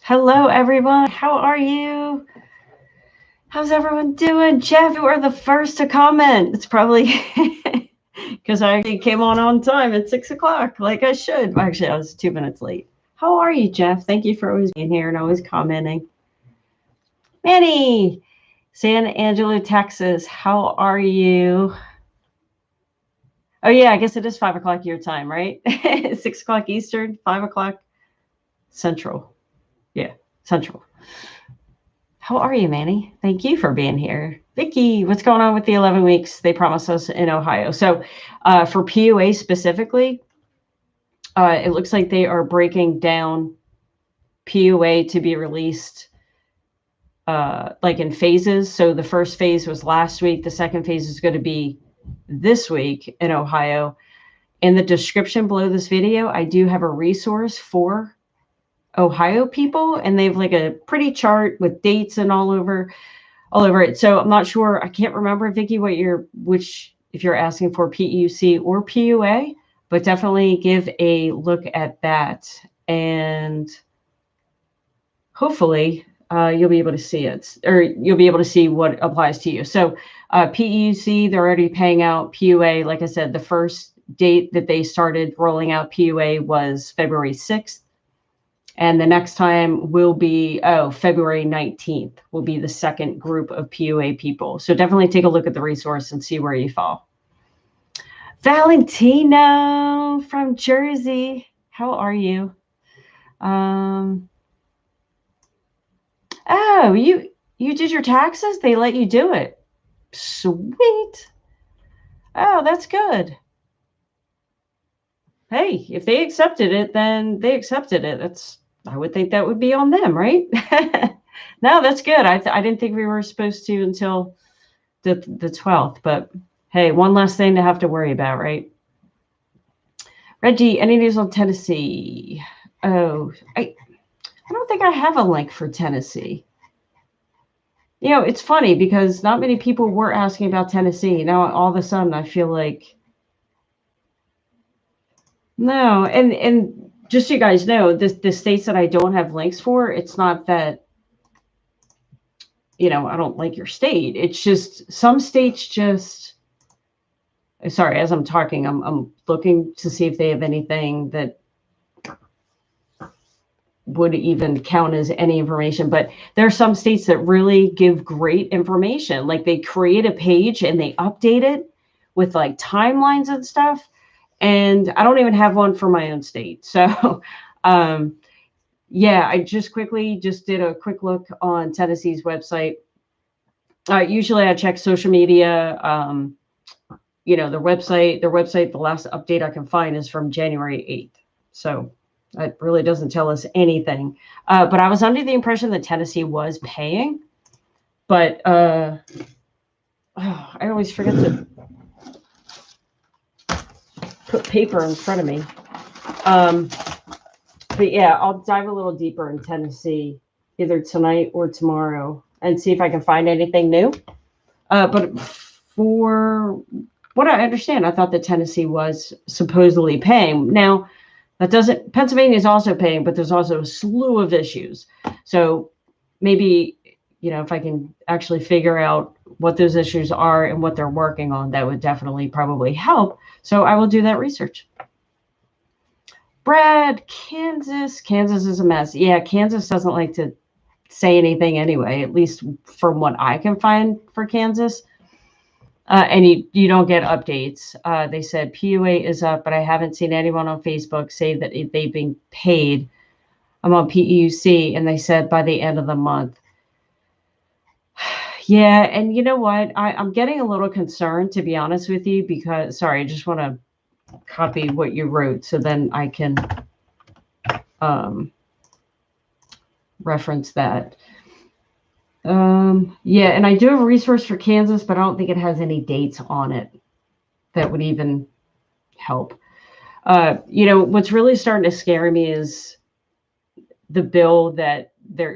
Hello, everyone. How are you? How's everyone doing? Jeff, you are the first to comment. It's probably because I actually came on time at 6 o'clock, like I should. Actually, I was 2 minutes late. How are you, Jeff? Thank you for always being here and always commenting. Manny, San Angelo, Texas. How are you? Oh, yeah, I guess it is 5 o'clock your time, right? 6 o'clock Eastern, 5 o'clock Central. Yeah, Central. How are you, Manny? Thank you for being here. Vicky, what's going on with the 11 weeks they promised us in Ohio? So for PUA specifically, it looks like they are breaking down PUA to be released like in phases. So the first phase was last week. The second phase is going to be this week in Ohio. In the description below this video, I do have a resource for Ohio people, and they have like a pretty chart with dates and all over it. So I'm not sure. I can't remember, Vicky, if you're asking for PEUC or PUA, but definitely give a look at that, and hopefully you'll be able to see it, or you'll be able to see what applies to you. So PEUC, they're already paying out. PUA, like I said, the first date that they started rolling out PUA was February 6th. And the next time will be, February 19th will be the second group of PUA people. So definitely take a look at the resource and see where you fall. Valentino from Jersey. How are you? Oh, you did your taxes? They let you do it. Sweet. Oh, that's good. Hey, if they accepted it, then they accepted it. I would think that would be on them, right? No, that's good. I didn't think we were supposed to until the 12th, but hey, one less thing to have to worry about, right? Reggie, any news on Tennessee? Oh, I don't think I have a link for Tennessee. You know, it's funny because not many people were asking about Tennessee. Now all of a sudden I feel like no, and just so you guys know, the states that I don't have links for, it's not that, I don't like your state. It's just some states just, sorry, as I'm talking, I'm looking to see if they have anything that would even count as any information. But there are some states that really give great information. Like they create a page and they update it with like timelines and stuff. And I don't even have one for my own state. So, yeah, I just did a quick look on Tennessee's website. Usually I check social media, their website, the last update I can find is from January 8th. So it really doesn't tell us anything. But I was under the impression that Tennessee was paying, but I always forget to put paper in front of me. But yeah, I'll dive a little deeper in Tennessee either tonight or tomorrow and see if I can find anything new. But for what I understand, I thought that Tennessee was supposedly paying. Now, Pennsylvania is also paying, but there's also a slew of issues. So maybe, if I can actually figure out what those issues are and what they're working on, that would definitely probably help. So I will do that research. Brad, Kansas is a mess. Yeah, Kansas doesn't like to say anything anyway, at least from what I can find for Kansas. And you don't get updates. They said PUA is up, but I haven't seen anyone on Facebook say that they've been paid. I'm on PEUC, and they said by the end of the month. Yeah, and you know what? I'm getting a little concerned, to be honest with you, because, sorry, I just want to copy what you wrote so then I can reference that. Yeah, and I do have a resource for Kansas, but I don't think it has any dates on it that would even help. What's really starting to scare me is the bill that they're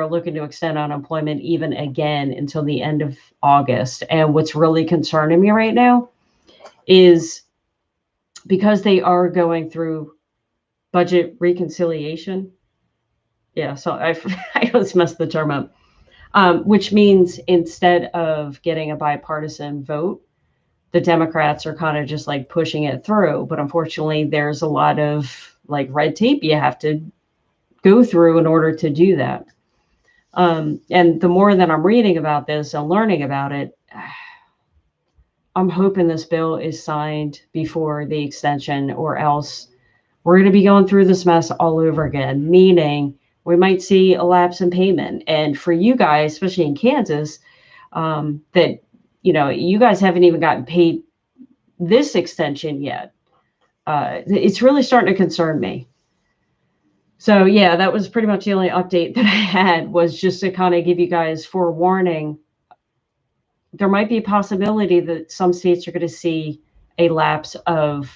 looking to extend unemployment even again until the end of August. And what's really concerning me right now is because they are going through budget reconciliation, Yeah, so I always mess the term up. Which means instead of getting a bipartisan vote, the Democrats are kind of just like pushing it through. But unfortunately, there's a lot of like red tape you have to go through in order to do that. And the more that I'm reading about this and learning about it, I'm hoping this bill is signed before the extension, or else we're going to be going through this mess all over again, meaning we might see a lapse in payment. And for you guys, especially in Kansas, that, you guys haven't even gotten paid this extension yet. It's really starting to concern me. So yeah, that was pretty much the only update that I had, was just to kind of give you guys forewarning. There might be a possibility that some states are going to see a lapse of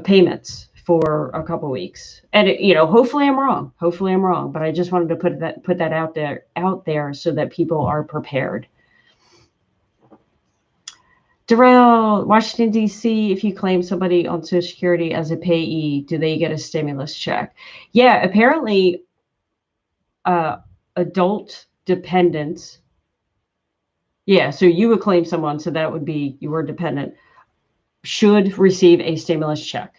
payments for a couple of weeks. And hopefully I'm wrong. Hopefully I'm wrong. But I just wanted to put that out there so that people are prepared. Darrell, Washington, D.C., if you claim somebody on Social Security as a payee, do they get a stimulus check? Yeah, apparently adult dependents. Yeah, so you would claim someone, so that would be you were dependent, should receive a stimulus check.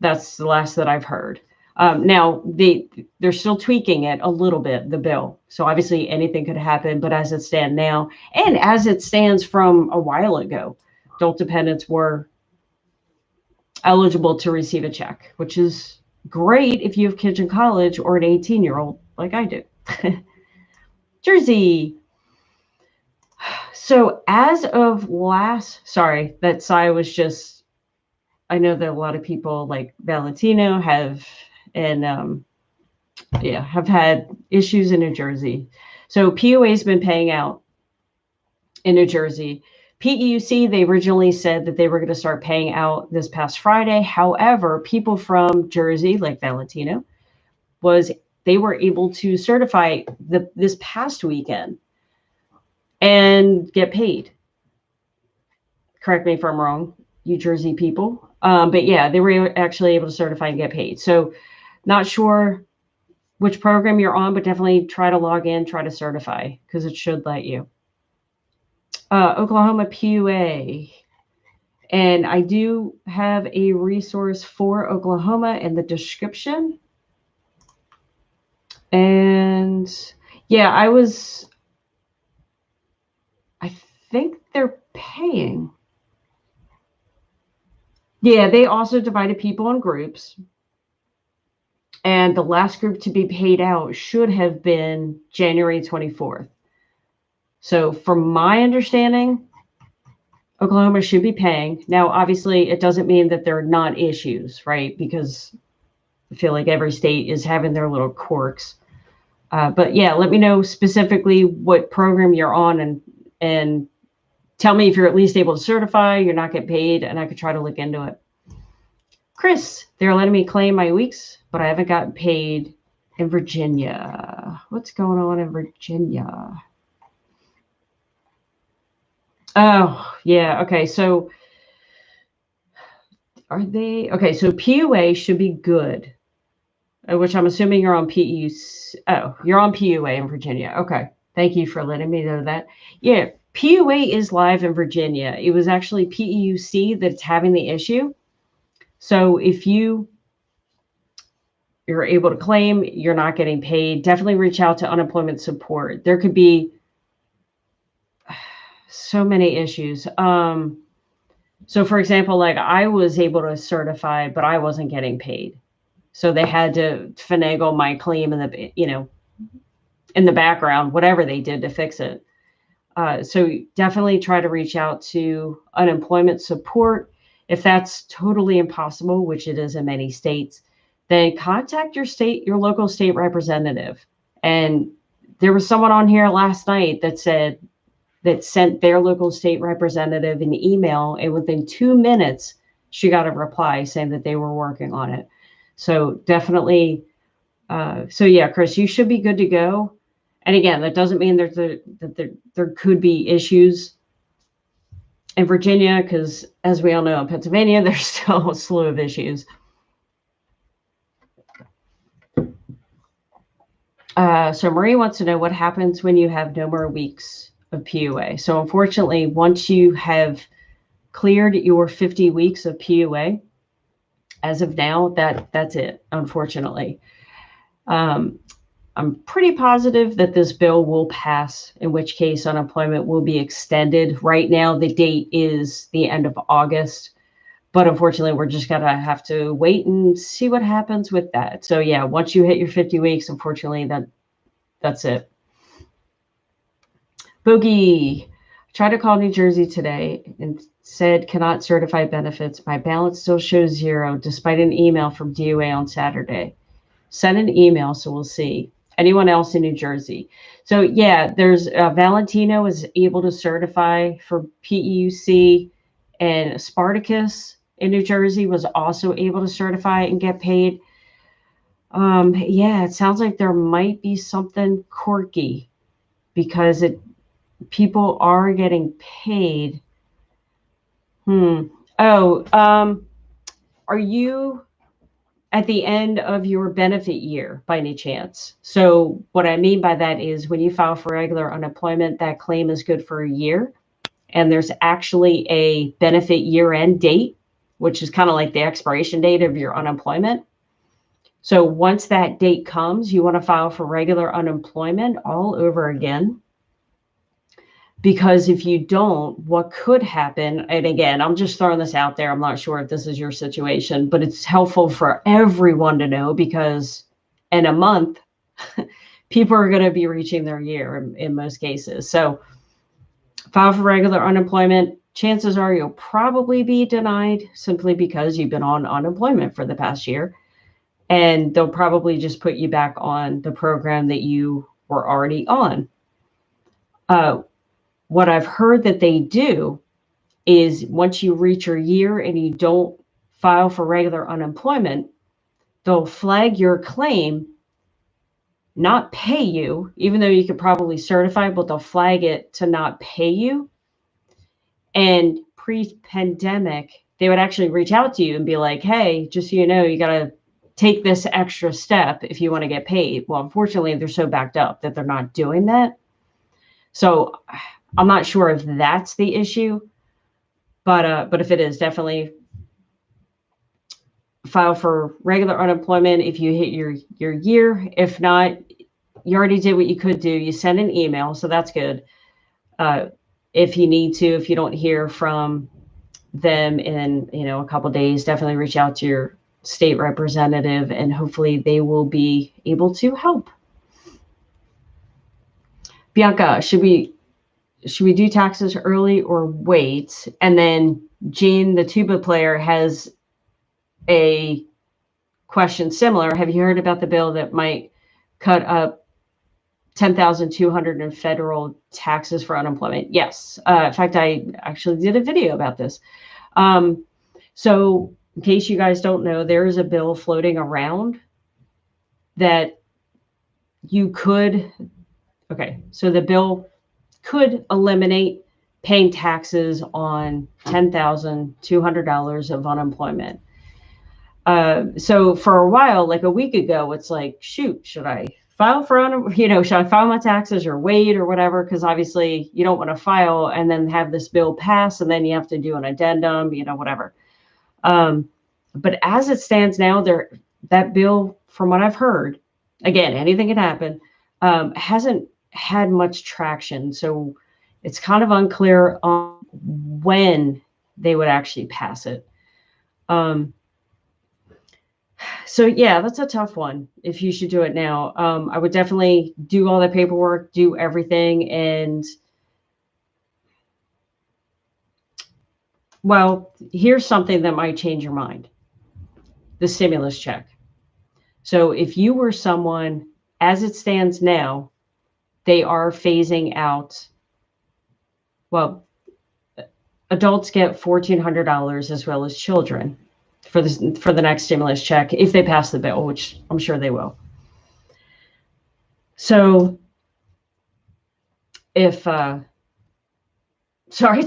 That's the last that I've heard. Now, they're still tweaking it a little bit, the bill. So obviously anything could happen, but as it stands now, and as it stands from a while ago, adult dependents were eligible to receive a check, which is great if you have kids in college or an 18-year-old like I do. Jersey. So as of sorry, that sigh was just, I know that a lot of people like Valentino have had issues in New Jersey. So PUA has been paying out in New Jersey. PEUC, they originally said that they were going to start paying out this past Friday. However, people from Jersey, like Valentino, they were able to certify this past weekend and get paid. Correct me if I'm wrong, you Jersey people. But yeah, they were actually able to certify and get paid. So not sure which program you're on, but definitely try to log in, try to certify, because it should let you. Oklahoma PUA. And I do have a resource for Oklahoma in the description. And yeah, I think they're paying. Yeah, they also divided people in groups. And the last group to be paid out should have been January 24th. So from my understanding, Oklahoma should be paying. Now, obviously, it doesn't mean that there are not issues, right? Because I feel like every state is having their little quirks. But yeah, let me know specifically what program you're on, and tell me if you're at least able to certify, you're not getting paid, and I could try to look into it. Chris, they're letting me claim my weeks, but I haven't gotten paid in Virginia. What's going on in Virginia? Oh, yeah. Okay. So are they? Okay. So PUA should be good, which I'm assuming you're on PEUC. Oh, you're on PUA in Virginia. Okay. Thank you for letting me know that. Yeah. PUA is live in Virginia. It was actually PEUC that's having the issue. So if you're able to claim, you're not getting paid, definitely reach out to unemployment support. There could be so many issues. So for example, like I was able to certify, but I wasn't getting paid. So they had to finagle my claim in the background, whatever they did to fix it. So definitely try to reach out to unemployment support. If that's totally impossible, which it is in many states, then contact your local state representative. And there was someone on here last night that sent their local state representative an email, and within 2 minutes, she got a reply saying that they were working on it. So definitely, so yeah, Chris, you should be good to go. And again, that doesn't mean that there could be issues in Virginia, because as we all know, in Pennsylvania, there's still a slew of issues. So Marie wants to know what happens when you have no more weeks of PUA. So unfortunately, once you have cleared your 50 weeks of PUA, as of now, that's it, unfortunately. I'm pretty positive that this bill will pass, in which case unemployment will be extended. Right now, the date is the end of August, but unfortunately, we're just going to have to wait and see what happens with that. So yeah, once you hit your 50 weeks, unfortunately, that's it. Boogie, tried to call New Jersey today and said cannot certify benefits. My balance still shows 0 despite an email from DOA on Saturday. Send an email so we'll see. Anyone else in New Jersey? So yeah, there's Valentino is able to certify for PEUC, and Spartacus in New Jersey was also able to certify and get paid. Yeah, it sounds like there might be something quirky because people are getting paid. Oh, are you at the end of your benefit year by any chance? So what I mean by that is when you file for regular unemployment, that claim is good for a year. And there's actually a benefit year-end date, which is kind of like the expiration date of your unemployment. So once that date comes, you want to file for regular unemployment all over again. Because if you don't, what could happen, and again, I'm just throwing this out there. I'm not sure if this is your situation, but it's helpful for everyone to know because in a month, people are going to be reaching their year in most cases. So file for regular unemployment. Chances are you'll probably be denied simply because you've been on unemployment for the past year. And they'll probably just put you back on the program that you were already on. What I've heard that they do is once you reach your year and you don't file for regular unemployment, they'll flag your claim, not pay you, even though you could probably certify, but they'll flag it to not pay you. And pre-pandemic, they would actually reach out to you and be like, hey, just so you know, you got to take this extra step if you want to get paid. Well, unfortunately, they're so backed up that they're not doing that. So I'm not sure if that's the issue, but if it is, definitely file for regular unemployment if you hit your year. If not, you already did what you could do. You send an email, so that's good. If you need to, if you don't hear from them in a couple of days, definitely reach out to your state representative, and hopefully they will be able to help. Bianca, should we do taxes early or wait? And then Jean, the tuba player, has a question similar. Have you heard about the bill that might cut up $10,200 in federal taxes for unemployment? Yes. In fact, I actually did a video about this. So in case you guys don't know, there is a bill floating around that you could, okay, so the bill could eliminate paying taxes on $10,200 of unemployment. So for a while, like a week ago, it's like, shoot, should I file for, should I file my taxes or wait or whatever? Because obviously you don't want to file and then have this bill pass and then you have to do an addendum, whatever. But as it stands now, that bill, from what I've heard, again, anything can happen, hasn't had much traction. So it's kind of unclear on when they would actually pass it. So yeah, that's a tough one if you should do it now. I would definitely do all the paperwork, do everything. And well, here's something that might change your mind. The stimulus check. So if you were someone, as it stands now, they are phasing out, well, adults get $1,400 as well as children for the next stimulus check if they pass the bill, which I'm sure they will. So if sorry,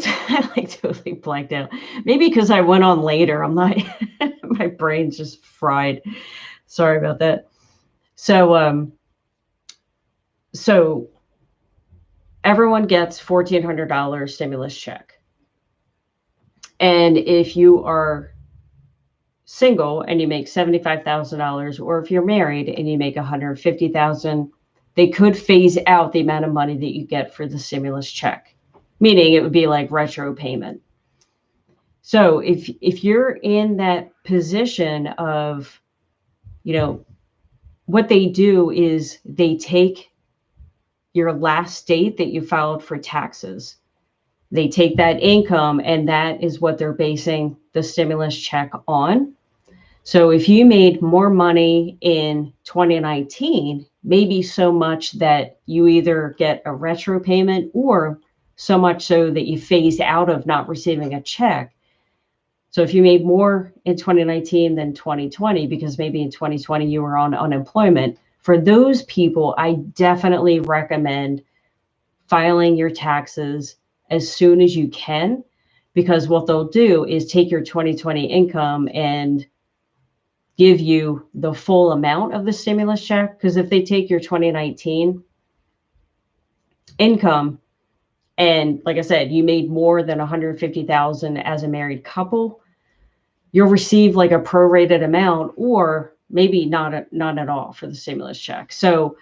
I like totally blanked out. Maybe because I went on later. I'm not my brain's just fried. Sorry about that. So So everyone gets $1,400 stimulus check. And if you are single and you make $75,000, or if you're married and you make $150,000, they could phase out the amount of money that you get for the stimulus check, meaning it would be like retro payment. So if you're in that position of, what they do is they take your last date that you filed for taxes. They take that income, and that is what they're basing the stimulus check on. So if you made more money in 2019, maybe so much that you either get a retro payment or so much so that you phase out of not receiving a check. So if you made more in 2019 than 2020, because maybe in 2020 you were on unemployment, for those people, I definitely recommend filing your taxes as soon as you can, because what they'll do is take your 2020 income and give you the full amount of the stimulus check. Because if they take your 2019 income, and like I said, you made more than 150,000 as a married couple, you'll receive like a prorated amount, or maybe not at all for the stimulus check. So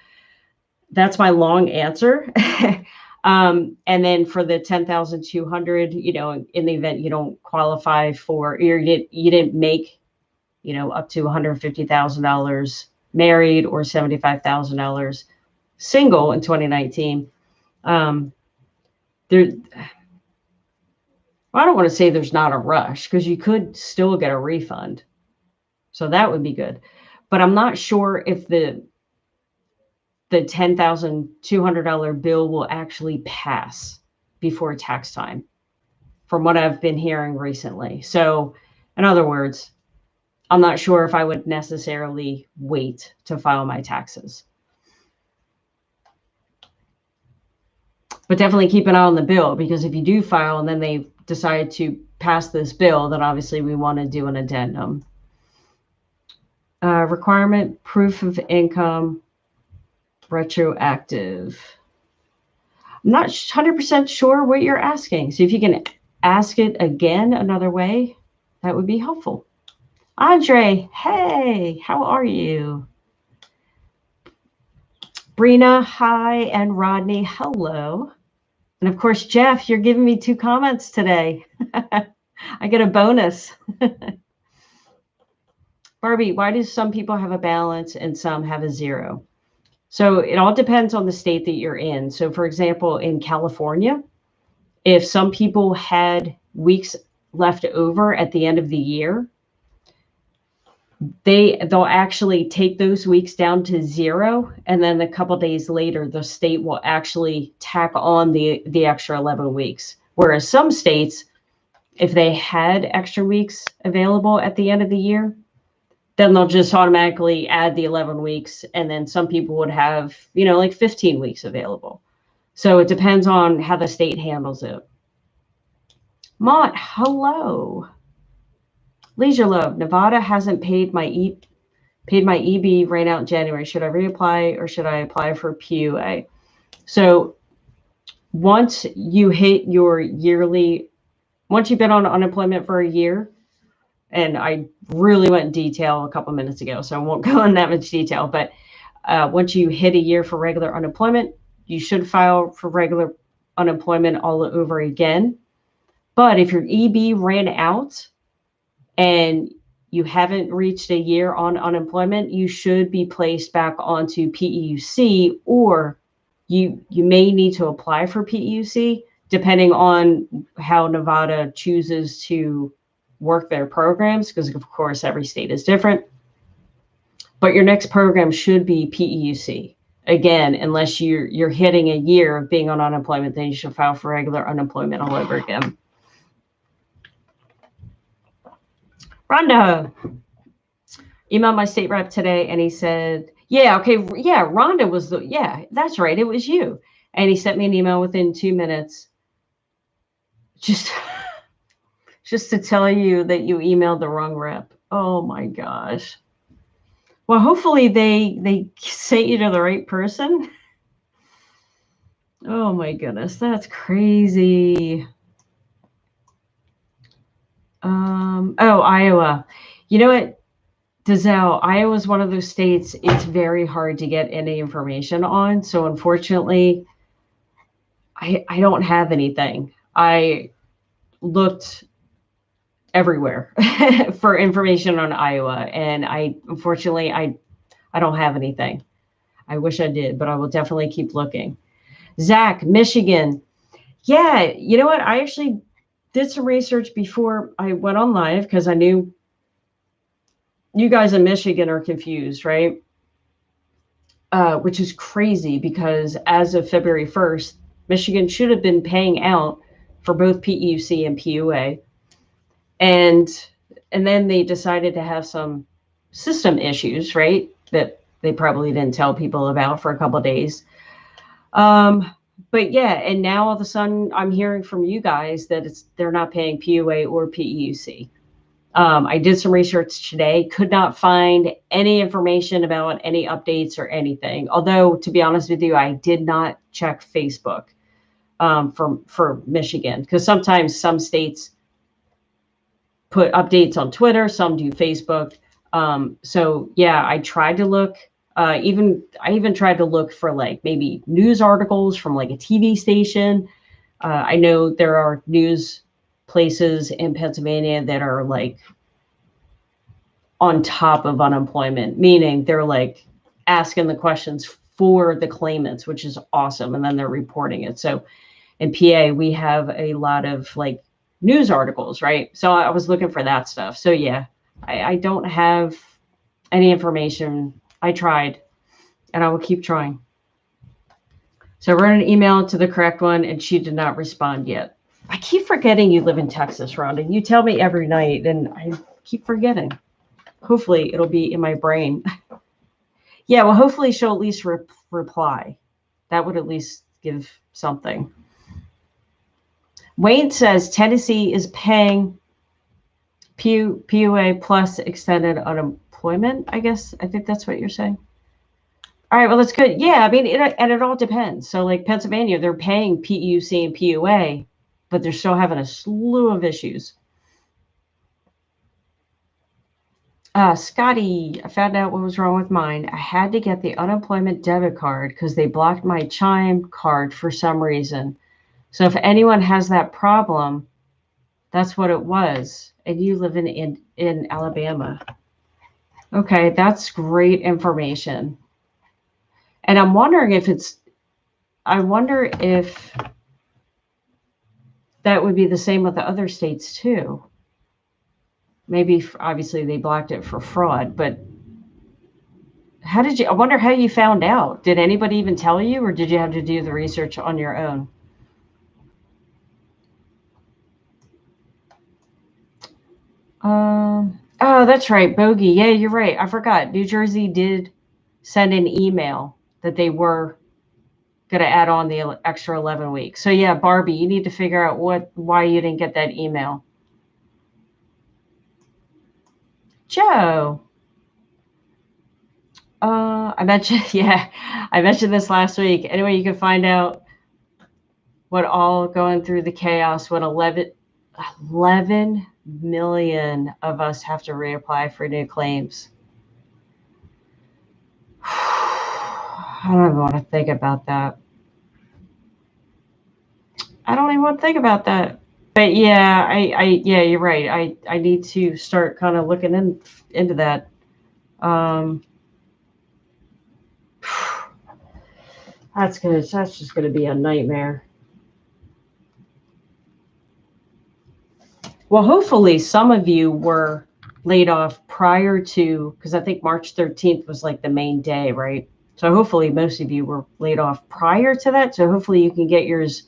that's my long answer. And then for the 10,200, in the event you don't qualify for, or you didn't make, up to $150,000 married or $75,000 single in 2019. I don't want to say there's not a rush, because you could still get a refund. So that would be good. But I'm not sure if the $10,200 bill will actually pass before tax time, from what I've been hearing recently. So in other words, I'm not sure if I would necessarily wait to file my taxes. But definitely keep an eye on the bill, because if you do file and then they decide to pass this bill, then obviously we want to do an addendum. Requirement, proof of income, retroactive. I'm not 100% sure what you're asking. So if you can ask it again another way, that would be helpful. Andre, hey, how are you? Brina, hi, and Rodney, hello. And of course, Jeff, you're giving me 2 comments today. I get a bonus. Barbie, why do some people have a balance and some have a 0? So it all depends on the state that you're in. So for example, in California, if some people had weeks left over at the end of the year, they'll actually take those weeks down to 0, and then a couple days later the state will actually tack on the extra 11 weeks. Whereas some states, if they had extra weeks available at the end of the year, then they'll just automatically add the 11 weeks, and then some people would have, like 15 weeks available. So it depends on how the state handles it. Mont, hello. Leisure Love, Nevada hasn't paid my EB ran out in January. Should I reapply, or should I apply for PUA? So once you hit your yearly, once you've been on unemployment for a year, and I really went in detail a couple minutes ago, so I won't go in that much detail, but once you hit a year for regular unemployment, you should file for regular unemployment all over again. But if your EB ran out and you haven't reached a year on unemployment, you should be placed back onto PEUC, or you may need to apply for PEUC, depending on how Nevada chooses to work their programs, because of course every state is different. But your next program should be PEUC. Again, unless you're hitting a year of being on unemployment, then you should file for regular unemployment all over again. Rhonda emailed my state rep today, and he said, yeah, okay, yeah, Rhonda was that's right, it was you. And he sent me an email within 2 minutes, just to tell you that you emailed the wrong rep. Oh my gosh. Well, hopefully they sent you to the right person. Oh my goodness, that's crazy. Oh, Iowa. You know what, Dazelle, Iowa is one of those states it's very hard to get any information on. So unfortunately, I don't have anything. I looked everywhere for information on Iowa, and I don't have anything. I wish I did, but I will definitely keep looking. Zach, Michigan. Yeah, you know what? I actually did some research before I went on live because I knew you guys in Michigan are confused, right? Which is crazy because as of February 1st, Michigan should have been paying out for both PEUC and PUA. And then they decided to have some system issues, right? That they probably didn't tell people about for a couple of days. But yeah, and now all of a sudden I'm hearing from you guys that they're not paying PUA or PEUC. I did some research today, could not find any information about any updates or anything. Although, to be honest with you, I did not check Facebook for Michigan because sometimes some states put updates on Twitter, some do Facebook. So yeah, I tried to look. I even tried to look for like maybe news articles from like a TV station. I know there are news places in Pennsylvania that are like on top of unemployment, meaning they're like asking the questions for the claimants, which is awesome. And then they're reporting it. So in PA, we have a lot of like news articles, right? So I was looking for that stuff. So yeah, I don't have any information. I tried and I will keep trying. So I wrote an email to the correct one and she did not respond yet. I keep forgetting you live in Texas, Rhonda. You tell me every night and I keep forgetting. Hopefully it'll be in my brain. Yeah, well, hopefully she'll at least reply. That would at least give something. Wayne says Tennessee is paying PUA plus extended unemployment. I guess I think that's what you're saying. All right, well, that's good. Yeah, I mean, it all depends. So, like Pennsylvania, they're paying PEUC and PUA, but they're still having a slew of issues. Scotty, I found out what was wrong with mine. I had to get the unemployment debit card because they blocked my Chime card for some reason. So if anyone has that problem, that's what it was. And you live in Alabama. Okay, that's great information. And I'm wondering I wonder if that would be the same with the other states too. Maybe obviously they blocked it for fraud, but I wonder how you found out. Did anybody even tell you, or did you have to do the research on your own? Oh, that's right, Bogey. Yeah, you're right. I forgot. New Jersey did send an email that they were going to add on the extra 11 weeks. So yeah, Barbie, you need to figure out why you didn't get that email. Joe, I mentioned, yeah, I mentioned this last week. Anyway, you can find out what all going through the chaos when 11 million of us have to reapply for new claims. I don't even want to think about that. I don't even want to think about that. But yeah, yeah, you're right. I need to start kind of looking into that. That's just gonna be a nightmare. Well, hopefully some of you were laid off prior to, because I think March 13th was like the main day, right? So hopefully most of you were laid off prior to that. So hopefully you can get yours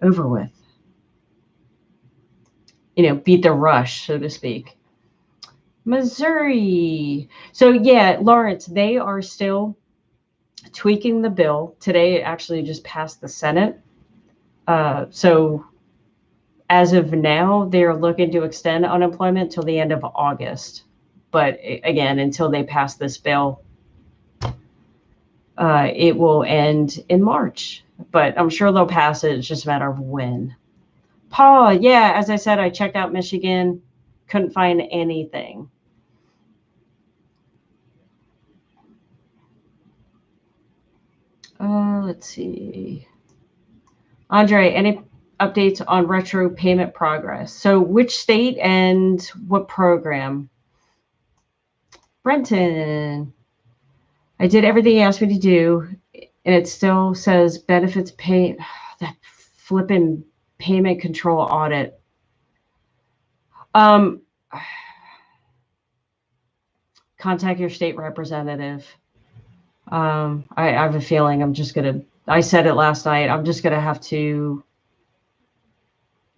over with. Beat the rush, so to speak. Missouri. So yeah, Lawrence, they are still tweaking the bill. Today it actually just passed the Senate. So as of now, they're looking to extend unemployment till the end of August. But again, until they pass this bill, it will end in March. but I'm sure they'll pass it. It's just a matter of when. Paul, yeah, as I said, I checked out Michigan, couldn't find anything. Let's see. Andre, any updates on retro payment progress? So which state and what program? Brenton, I did everything he asked me to do, and it still says benefits pay. That flipping payment control audit. Contact your state representative. I have a feeling I'm just going to, I said it last night, I'm just going to have to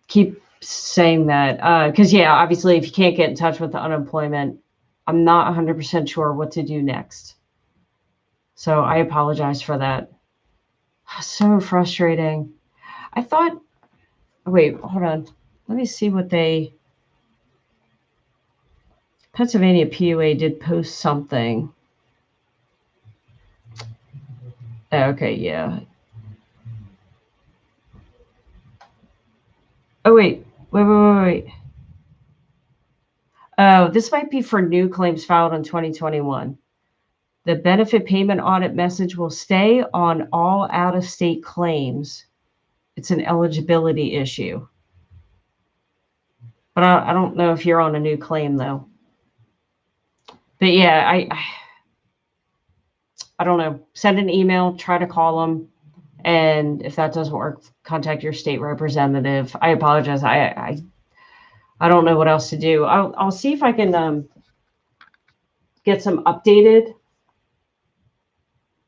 keep saying that. Because, yeah, obviously, if you can't get in touch with the unemployment, I'm not 100% sure what to do next. So I apologize for that. So frustrating. I thought, wait, hold on. Let me see what Pennsylvania PUA did post something. Okay, yeah. Oh, wait. Oh, this might be for new claims filed in 2021. The benefit payment audit message will stay on all out-of-state claims. It's an eligibility issue. But I don't know if you're on a new claim, though. But yeah, I don't know. Send an email, try to call them. And if that doesn't work, contact your state representative. I apologize. I don't know what else to do. I'll see if I can get some updated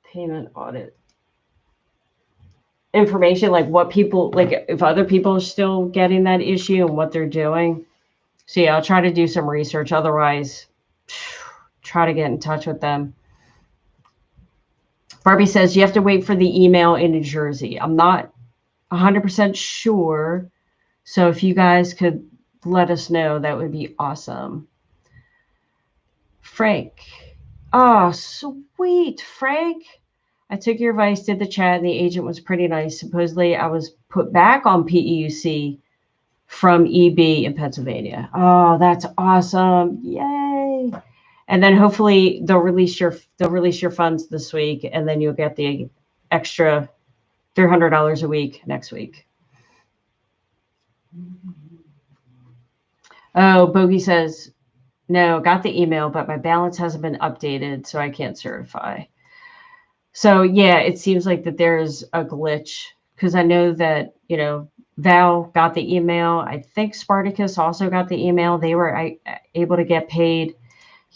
payment audit information, like what people, like if other people are still getting that issue and what they're doing. So yeah, I'll try to do some research. Otherwise, try to get in touch with them. Barbie says you have to wait for the email in New Jersey. I'm not 100% sure. So if you guys could let us know, that would be awesome. Frank. Oh, sweet, Frank. I took your advice, did the chat, and the agent was pretty nice. Supposedly, I was put back on PEUC from EB in Pennsylvania. Oh, that's awesome. Yay. And then hopefully they'll release your funds this week, and then you'll get the extra $300 a week next week. Oh, Bogey says, no, got the email, but my balance hasn't been updated, so I can't certify. So yeah, it seems like that there's a glitch, because I know that, Val got the email. I think Spartacus also got the email. They were able to get paid.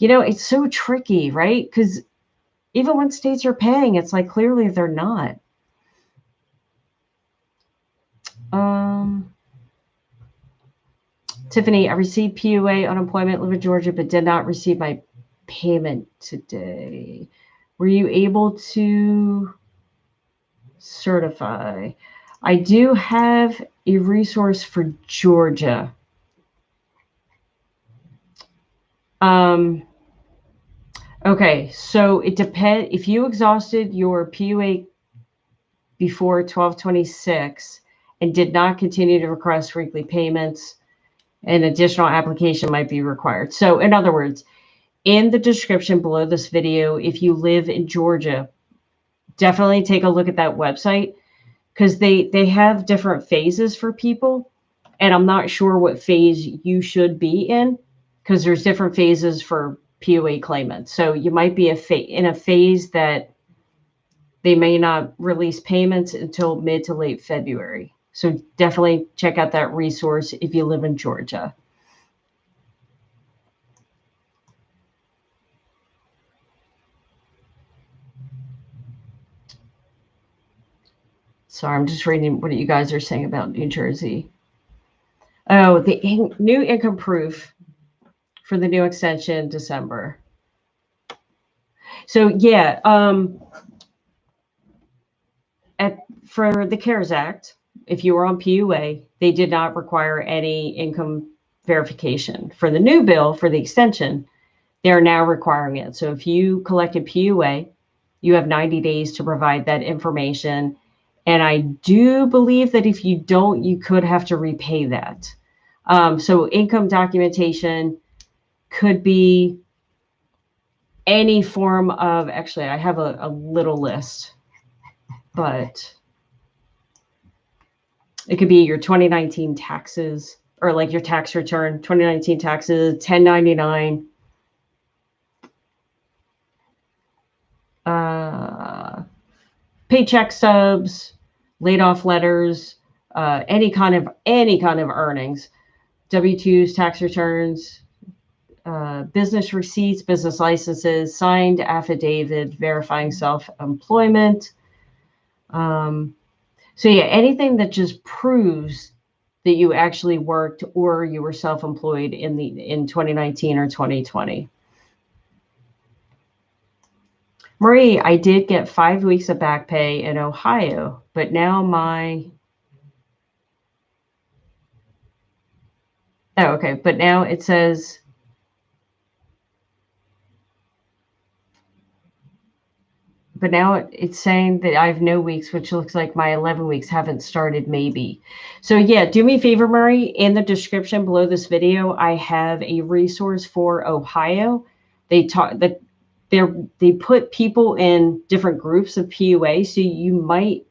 It's so tricky, right? Because even when states are paying, it's like clearly they're not. Tiffany, I received PUA unemployment, live in Georgia, but did not receive my payment today. Were you able to certify? I do have a resource for Georgia. Okay, so it depends. If you exhausted your PUA before 12/26 and did not continue to request weekly payments, an additional application might be required. So in other words, in the description below this video, if you live in Georgia, definitely take a look at that website, because they have different phases for people. And I'm not sure what phase you should be in, because there's different phases for PUA claimants. So you might be in a phase that they may not release payments until mid to late February. So definitely check out that resource if you live in Georgia. Sorry, I'm just reading what you guys are saying about New Jersey. Oh, the new income proof for the new extension, December. So yeah, for the CARES Act, if you were on PUA, they did not require any income verification. For the new bill, for the extension, they're now requiring it. So if you collected PUA, you have 90 days to provide that information. And I do believe that if you don't, you could have to repay that. So income documentation could be any form of, actually, I have a little list, but it could be your 2019 taxes, or like your tax return, 2019 taxes, 1099, paycheck stubs, laid off letters, any kind of earnings, W-2s, tax returns, business receipts, business licenses, signed affidavit verifying self-employment. So yeah, anything that just proves that you actually worked or you were self-employed in 2019 or 2020. Marie, I did get 5 weeks of back pay in Ohio, but now but now it says, but now it's saying that I have no weeks, which looks like my 11 weeks haven't started maybe. So yeah, do me a favor, Murray, in the description below this video, I have a resource for Ohio. They put people in different groups of PUA. So you might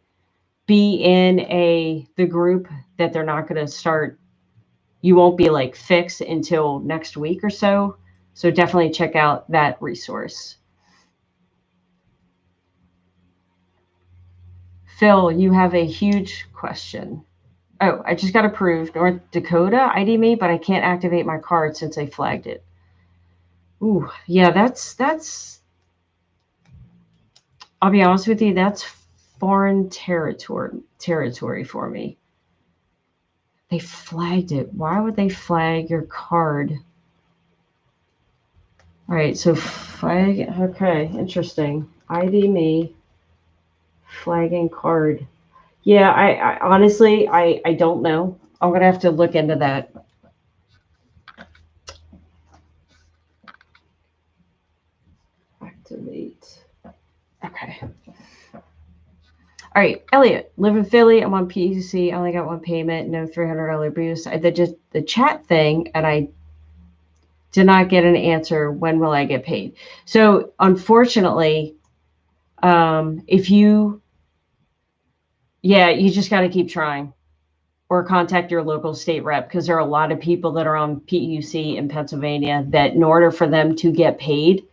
be in the group that they're not going to start. You won't be like fixed until next week or so. So definitely check out that resource. Phil, you have a huge question. Oh, I just got approved. North Dakota ID me, but I can't activate my card since I flagged it. Ooh, yeah, that's. I'll be honest with you, that's foreign territory for me. They flagged it. Why would they flag your card? All right, so flag. Okay, interesting. ID me. Flagging card. Yeah, I honestly, I don't know. I'm gonna have to look into that. Activate. Okay. All right, Elliot, live in Philly. I'm on PUC. I only got one payment, no $300 boost. I did just the chat thing, and I did not get an answer. When will I get paid? So unfortunately, if you just got to keep trying, or contact your local state rep, because there are a lot of people that are on PUC in Pennsylvania that in order for them to get paid,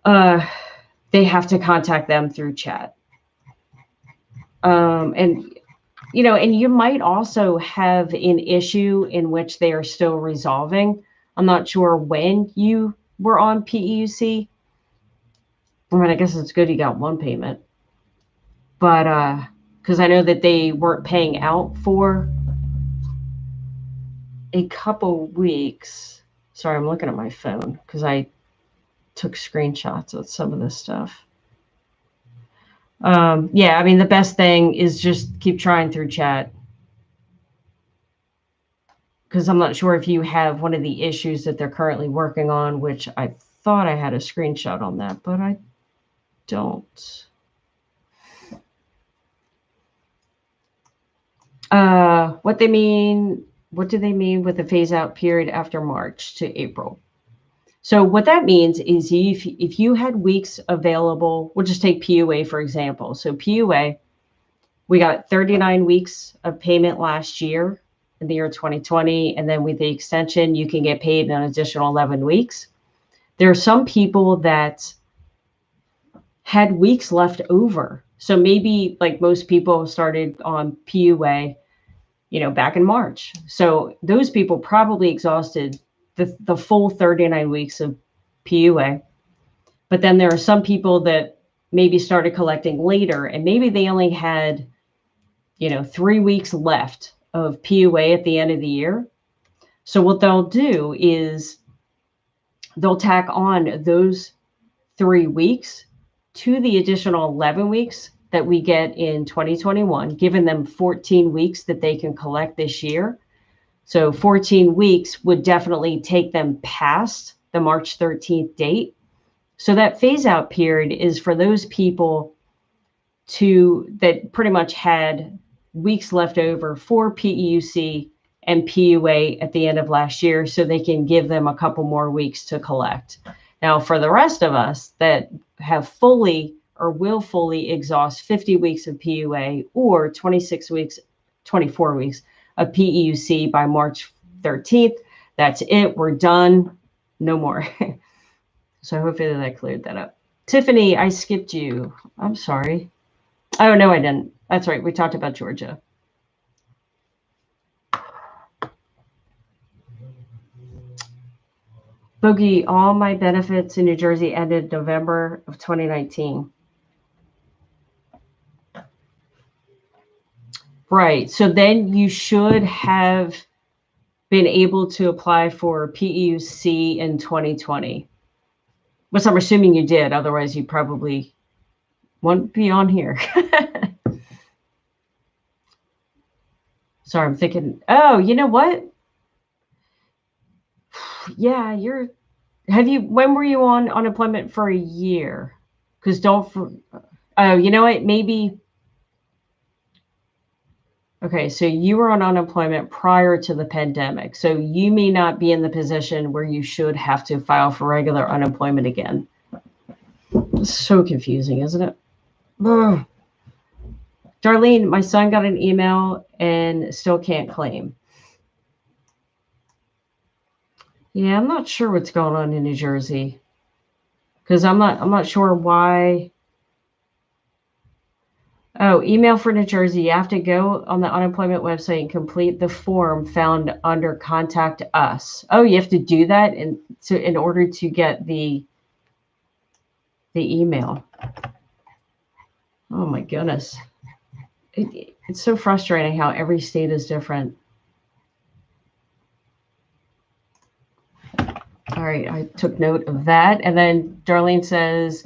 they have to contact them through chat. And you might also have an issue in which they are still resolving. I'm not sure when you were on PEUC. I mean, I guess it's good you got one payment. But because I know that they weren't paying out for a couple weeks. Sorry, I'm looking at my phone because I took screenshots of some of this stuff. Yeah, I mean, the best thing is just keep trying through chat. Because I'm not sure if you have one of the issues that they're currently working on, which I thought I had a screenshot on that, but I don't. What do they mean with the phase out period after March to April? So what that means is if you had weeks available, we'll just take PUA, for example. So PUA, we got 39 weeks of payment last year in the year 2020. And then with the extension, you can get paid an additional 11 weeks. There are some people that had weeks left over. So maybe like most people started on PUA, back in March. So those people probably exhausted the full 39 weeks of PUA. But then there are some people that maybe started collecting later, and maybe they only had, 3 weeks left of PUA at the end of the year. So what they'll do is they'll tack on those 3 weeks to the additional 11 weeks that we get in 2021, giving them 14 weeks that they can collect this year. So 14 weeks would definitely take them past the March 13th date. So that phase out period is for those people that pretty much had weeks left over for PEUC and PUA at the end of last year, so they can give them a couple more weeks to collect. Now, for the rest of us that have fully or will fully exhaust 50 weeks of PUA or 24 weeks of PEUC by March 13th, that's it. We're done. No more. So hopefully that cleared that up. Tiffany, I skipped you. I'm sorry. Oh, no, I didn't. That's right. We talked about Georgia. Bogey, all my benefits in New Jersey ended November of 2019. Right. So then you should have been able to apply for PEUC in 2020, which I'm assuming you did. Otherwise, you probably won't be on here. Sorry, I'm thinking, oh, you know what? Yeah, when were you on unemployment for a year? Because oh, you know what? Maybe. Okay, so you were on unemployment prior to the pandemic. So you may not be in the position where you should have to file for regular unemployment again. It's so confusing, isn't it? Ugh. Darlene, my son got an email and still can't claim. Yeah, I'm not sure what's going on in New Jersey. Because I'm not sure why. Oh, email for New Jersey. You have to go on the unemployment website and complete the form found under Contact Us. Oh, you have to do that in order to get the email. Oh my goodness. It's so frustrating how every state is different. All right, I took note of that. And then Darlene says,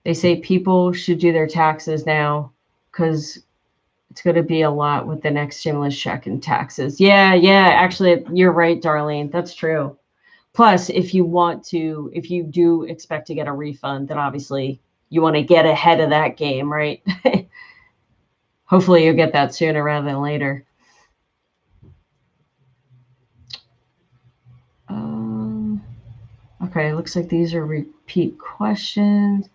they say people should do their taxes now because it's going to be a lot with the next stimulus check and taxes. Yeah, actually, you're right, Darlene. That's true. Plus, if you do expect to get a refund, then obviously you want to get ahead of that game, right? Hopefully you'll get that sooner rather than later. Okay, looks like these are repeat questions.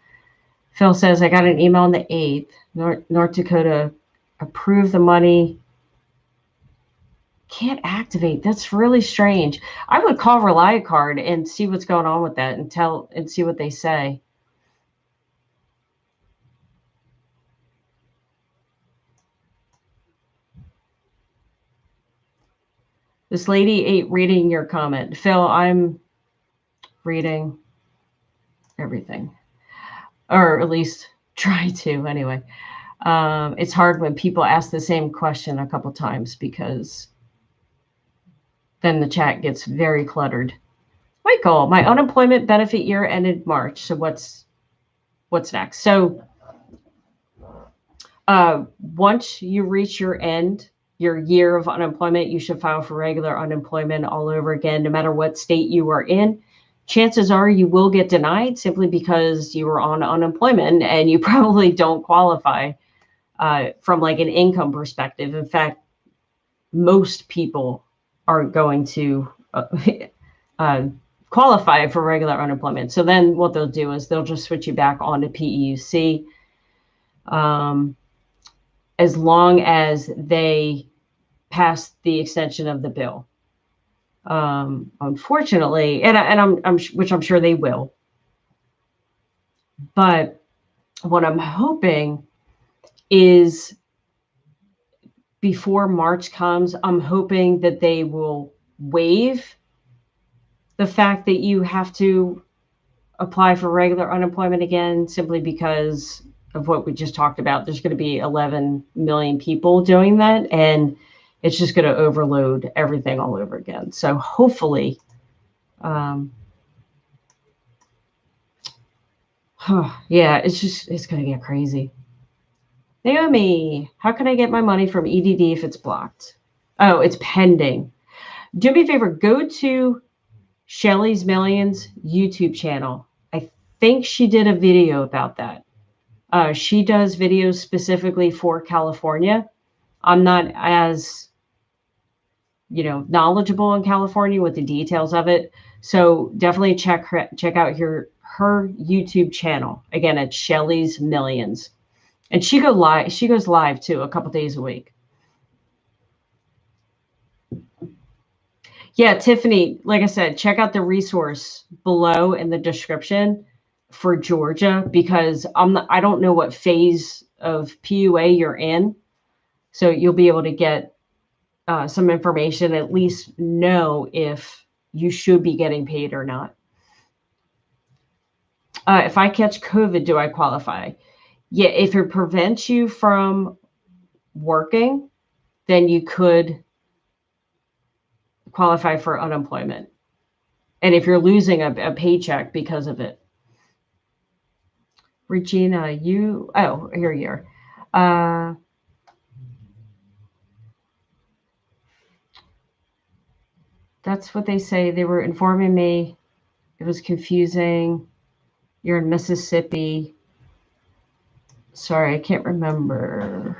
Phil says, I got an email on the 8th. North Dakota approved the money. Can't activate. That's really strange. I would call ReliaCard and see what's going on with that and see what they say. This lady ate reading your comment. Phil, I'm reading everything, or at least try to anyway. It's hard when people ask the same question a couple times because then the chat gets very cluttered. Michael, my unemployment benefit year ended March. So what's next? So once you reach your year of unemployment, you should file for regular unemployment all over again, no matter what state you are in. Chances are you will get denied simply because you were on unemployment and you probably don't qualify from like an income perspective. In fact, most people aren't going to qualify for regular unemployment. So then what they'll do is they'll just switch you back onto PEUC as long as they pass the extension of the bill. Unfortunately, which I'm sure they will. But what I'm hoping is before March comes, I'm hoping that they will waive the fact that you have to apply for regular unemployment again, simply because of what we just talked about. There's going to be 11 million people doing that, and it's just going to overload everything all over again. So hopefully, it's going to get crazy. Naomi, how can I get my money from EDD if it's blocked? Oh, it's pending. Do me a favor, go to Shelly's Millions YouTube channel. I think she did a video about that. She does videos specifically for California. I'm not as, knowledgeable in California with the details of it. So definitely check out her YouTube channel. Again, it's Shelly's Millions. And she goes live too a couple days a week. Yeah, Tiffany, like I said, check out the resource below in the description for Georgia, because I don't know what phase of PUA you're in. So you'll be able to get some information, at least know if you should be getting paid or not. If I catch COVID, do I qualify? Yeah, if it prevents you from working, then you could qualify for unemployment. And if you're losing a paycheck because of it. Regina, here you are. That's what they say. They were informing me. It was confusing. You're in Mississippi. Sorry, I can't remember.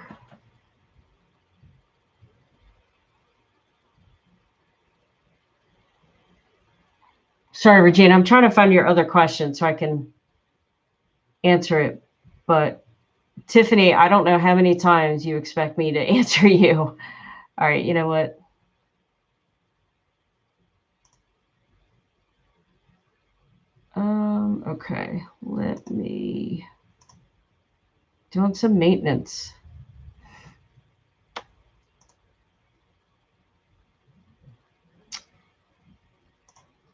Sorry, Regina, I'm trying to find your other question so I can answer it. But Tiffany, I don't know how many times you expect me to answer you. All right, you know what? Okay, let me doing some maintenance.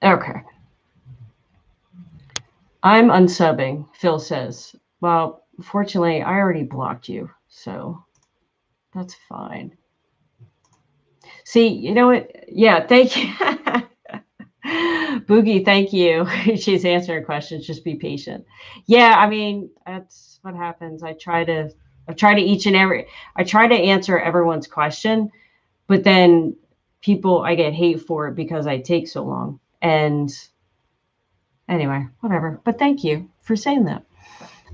Okay. I'm unsubbing, Phil says. Well, fortunately, I already blocked you, so that's fine. See, you know what? Yeah, thank you. Boogie, thank you. She's answering questions. Just be patient. Yeah, I mean, that's what happens. I try to answer everyone's question, but then I get hate for it because I take so long. And anyway, whatever. But thank you for saying that.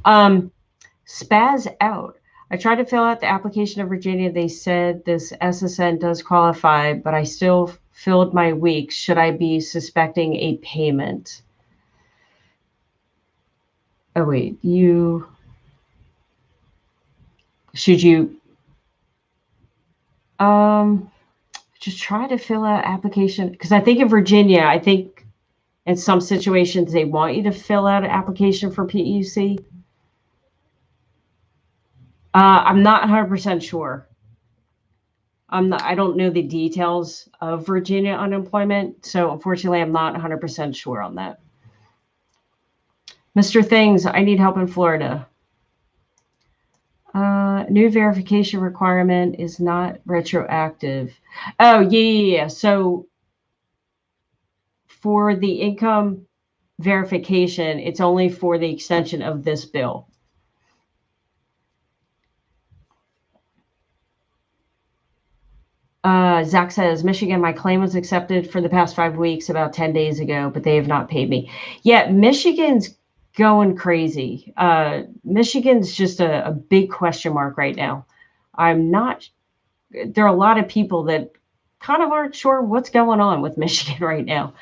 Spaz out. I tried to fill out the application of Virginia. They said this SSN does qualify, but I still filled my weeks. Should I be suspecting a payment? Oh, wait, should you, just try to fill out application? Because I think in Virginia, in some situations, they want you to fill out an application for PEUC. I'm not 100% sure. I don't know the details of Virginia unemployment, so unfortunately, I'm not 100% sure on that. Mr. Things, I need help in Florida. New verification requirement is not retroactive. Oh, yeah. So for the income verification, it's only for the extension of this bill. Zach says, Michigan, my claim was accepted for the past 5 weeks about 10 days ago, but they have not paid me. Yeah, Michigan's going crazy. Michigan's just a big question mark right now. There are a lot of people that kind of aren't sure what's going on with Michigan right now.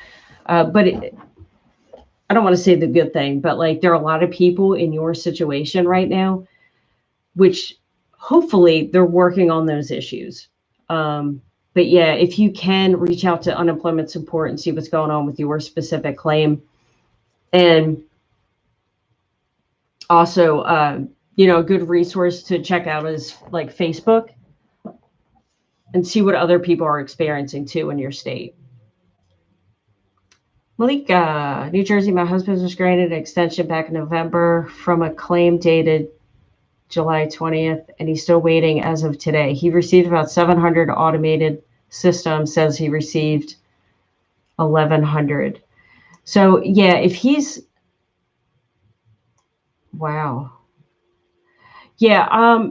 But I don't want to say the good thing, but like there are a lot of people in your situation right now, which hopefully they're working on those issues. But yeah, if you can reach out to unemployment support and see what's going on with your specific claim. And also, a good resource to check out is like Facebook and see what other people are experiencing too in your state. Malika, New Jersey, my husband was granted an extension back in November from a claim dated July 20th, and he's still waiting as of today. He received about 700 automated systems, says he received 1,100. So yeah, if he's, wow. Yeah,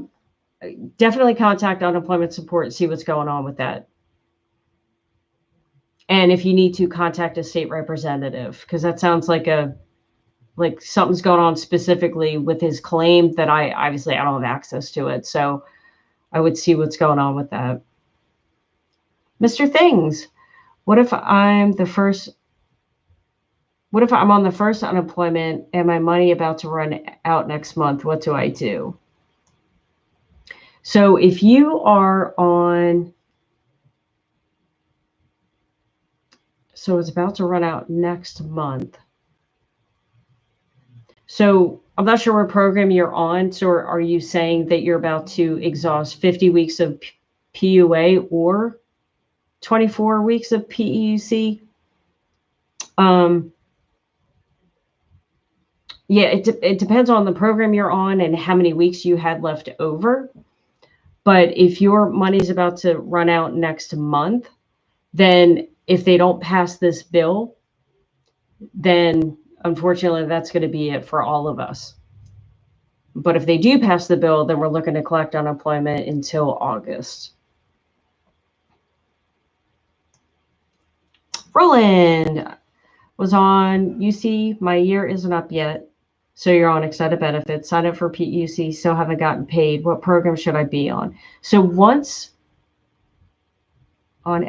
definitely contact unemployment support and see what's going on with that. And if you need to, contact a state representative, because that sounds like a like something's going on specifically with his claim that I don't have access to it. So I would see what's going on with that. Mr. Things, what if I'm on the first unemployment and my money about to run out next month? What do I do? So if you are on, so it's about to run out next month. So I'm not sure what program you're on. So are you saying that you're about to exhaust 50 weeks of PUA or 24 weeks of PEUC? Yeah, it depends on the program you're on and how many weeks you had left over. But if your money's about to run out next month, then if they don't pass this bill, then unfortunately that's going to be it for all of us. But if they do pass the bill, then we're looking to collect unemployment until August. Roland was on UC. My year isn't up yet. So you're on extended benefits. Sign up for PUC. Still haven't gotten paid. What program should I be on? So once on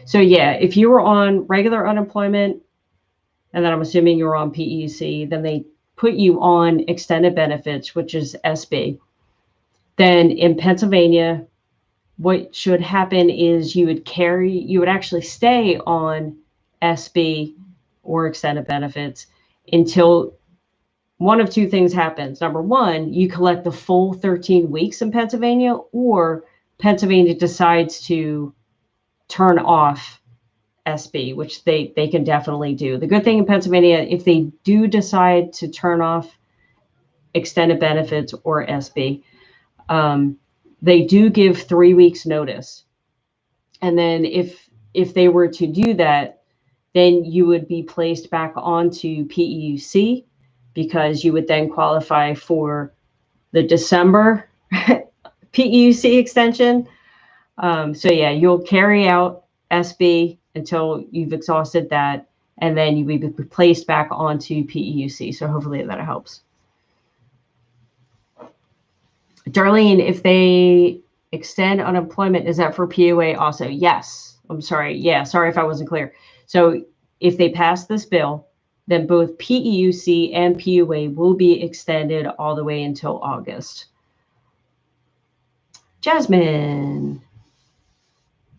So yeah, if you were on regular unemployment, and then I'm assuming you're on PEUC, then they put you on extended benefits, which is SB. Then in Pennsylvania, what should happen is you would actually stay on SB or extended benefits until one of two things happens. Number one, you collect the full 13 weeks in Pennsylvania, or Pennsylvania decides to turn off SB, which they can definitely do. The good thing in Pennsylvania, if they do decide to turn off extended benefits or SB, they do give 3 weeks notice. And then if they were to do that, then you would be placed back onto PEUC, because you would then qualify for the December PEUC extension. So yeah, you'll carry out SB until you've exhausted that, and then you will be placed back onto PEUC. So hopefully that helps. Darlene, if they extend unemployment, is that for PUA also? Yes. I'm sorry. Yeah, sorry if I wasn't clear. So if they pass this bill, then both PEUC and PUA will be extended all the way until August. Jasmine,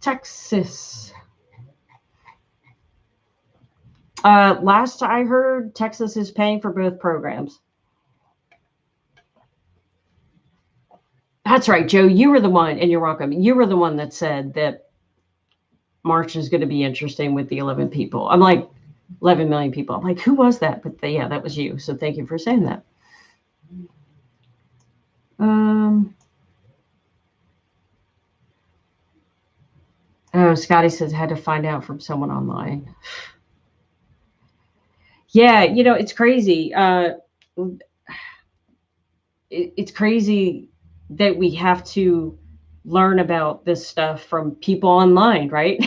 Texas. Last I heard, Texas is paying for both programs. That's right, Joe. You were the one, and you're welcome. You were the one that said that March is going to be interesting with the 11 people. I'm like, 11 million people. I'm like, who was that? But yeah, that was you. So thank you for saying that. Oh, Scotty says, had to find out from someone online. Yeah, it's crazy. It's crazy that we have to learn about this stuff from people online, right?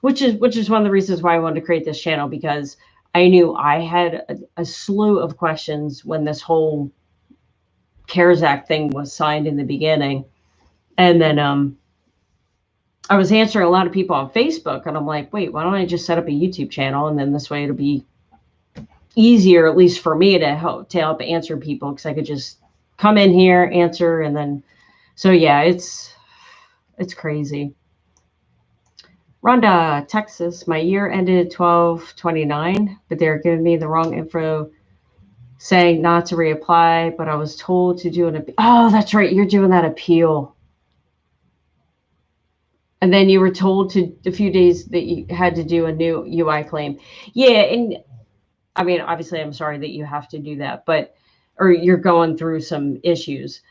which is one of the reasons why I wanted to create this channel, because I knew I had a slew of questions when this whole CARES Act thing was signed in the beginning. And then I was answering a lot of people on Facebook, and I'm like, wait, why don't I just set up a YouTube channel? And then this way it'll be easier, at least for me, to help answer people, because I could just come in here, answer, and then, so yeah, it's crazy. Rhonda, Texas, my year ended 12/29, but they're giving me the wrong info, saying not to reapply, but I was told to do an appeal. Oh, that's right, you're doing that appeal. And then you were told to, a few days, that you had to do a new UI claim. Yeah, and I mean, obviously, I'm sorry that you have to do that, or you're going through some issues.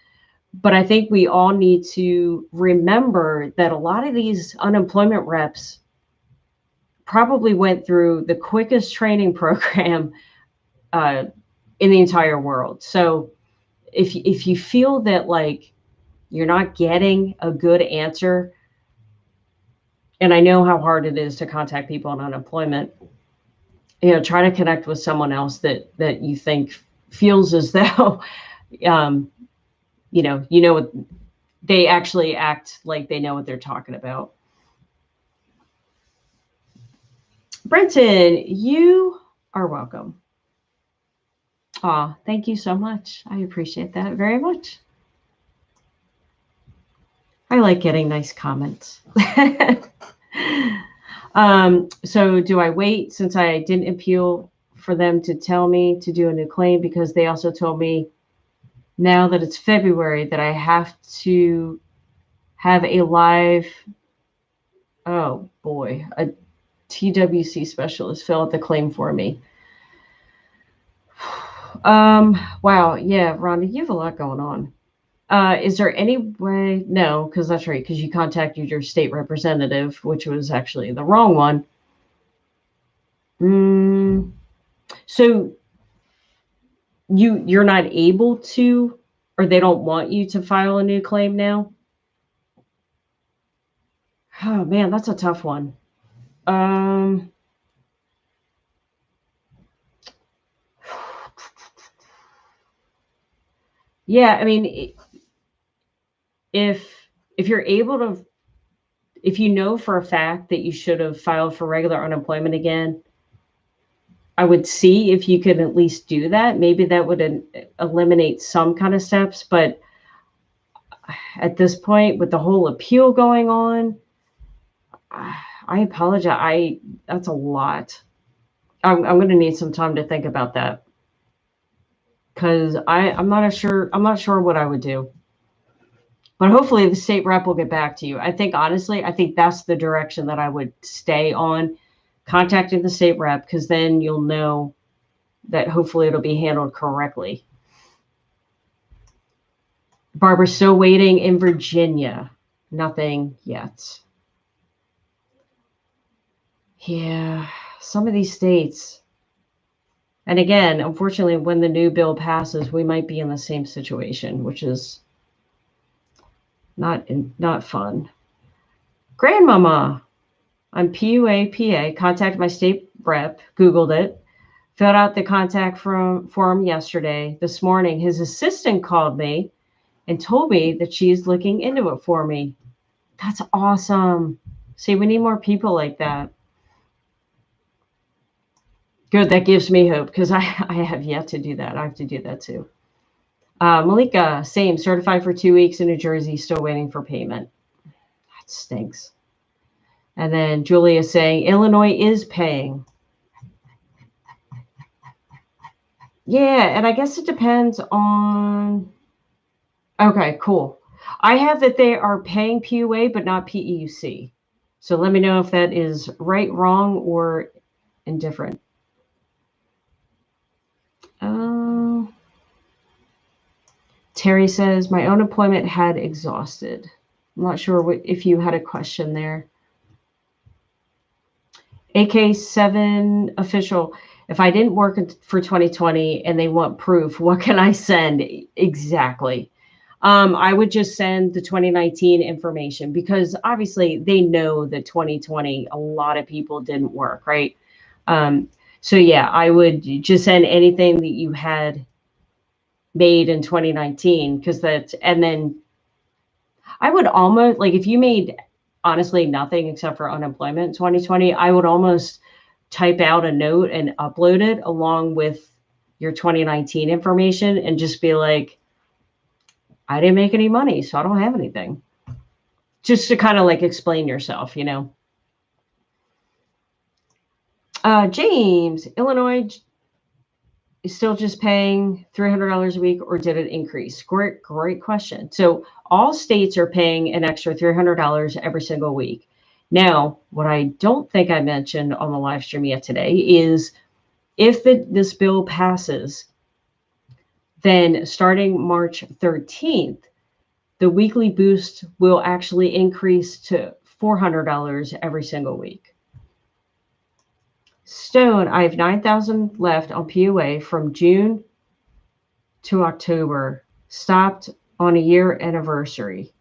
But I think we all need to remember that a lot of these unemployment reps probably went through the quickest training program in the entire world. So if you feel that like you're not getting a good answer, and I know how hard it is to contact people on unemployment, try to connect with someone else that you think feels as though, what they actually act like they know what they're talking about. Brenton, you are welcome. Aw, thank you so much. I appreciate that very much. I like getting nice comments. So do I wait since I didn't appeal for them to tell me to do a new claim, because they also told me now that it's February that I have to have a live, oh boy, a TWC specialist fill out the claim for me. Wow. Yeah, Rhonda, you have a lot going on. Is there any way? No, because that's right, because you contacted your state representative, which was actually the wrong one. So you're not able to, or they don't want you to file a new claim now? Oh man, that's a tough one. Yeah, I mean, if you're able to, if you know for a fact that you should have filed for regular unemployment again, I would see if you could at least do that. Maybe that would eliminate some kind of steps. But at this point, with the whole appeal going on, I apologize. That's a lot. I'm going to need some time to think about that, because I'm not sure what I would do. But hopefully the state rep will get back to you. I think, honestly, I think that's the direction that I would stay on, contacting the state rep, because then you'll know that hopefully it'll be handled correctly. Barbara's still waiting in Virginia. Nothing yet. Yeah, some of these states. And again, unfortunately, when the new bill passes, we might be in the same situation, which is not fun. Grandmama, I'm PUA PA. Contacted my state rep, Googled it, filled out the contact form yesterday. This morning, his assistant called me and told me that she's looking into it for me. That's awesome. See, we need more people like that. Good. That gives me hope, because I have yet to do that. I have to do that too. Malika, same, certified for 2 weeks in New Jersey, still waiting for payment. That stinks. And then Julia saying Illinois is paying. Yeah, and I guess it depends on. Okay, cool. I have that they are paying PUA but not PEUC. So let me know if that is right, wrong, or indifferent. Terry says, my own employment had exhausted. I'm not sure if you had a question there. AK7 official, if I didn't work for 2020 and they want proof, what can I send? Exactly. I would just send the 2019 information, because obviously they know that 2020, a lot of people didn't work, right? So yeah, I would just send anything that you had made in 2019, because that's, and then I would almost, like, if you made honestly nothing except for unemployment in 2020, I would almost type out a note and upload it along with your 2019 information and just be like, I didn't make any money, so I don't have anything. Just to kind of like explain yourself, you know. James, Illinois is still just paying $300 a week, or did it increase? Great question. So all states are paying an extra $300 every single week. Now, what I don't think I mentioned on the live stream yet today is, if this bill passes, then starting March 13th, the weekly boost will actually increase to $400 every single week. Stone, I have 9,000 left on PUA from June to October. Stopped on a year anniversary.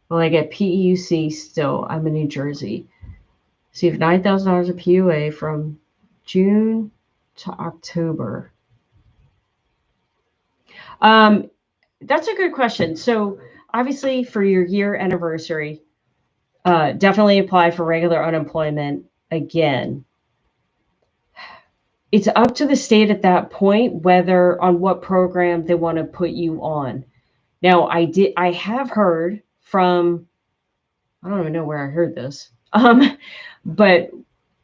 Will I get PEUC still? I'm in New Jersey. So you have $9,000 of PUA from June to October? That's a good question. So obviously for your year anniversary, definitely apply for regular unemployment again. It's up to the state at that point whether on what program they want to put you on. Now, I have heard from, I don't even know where I heard this, but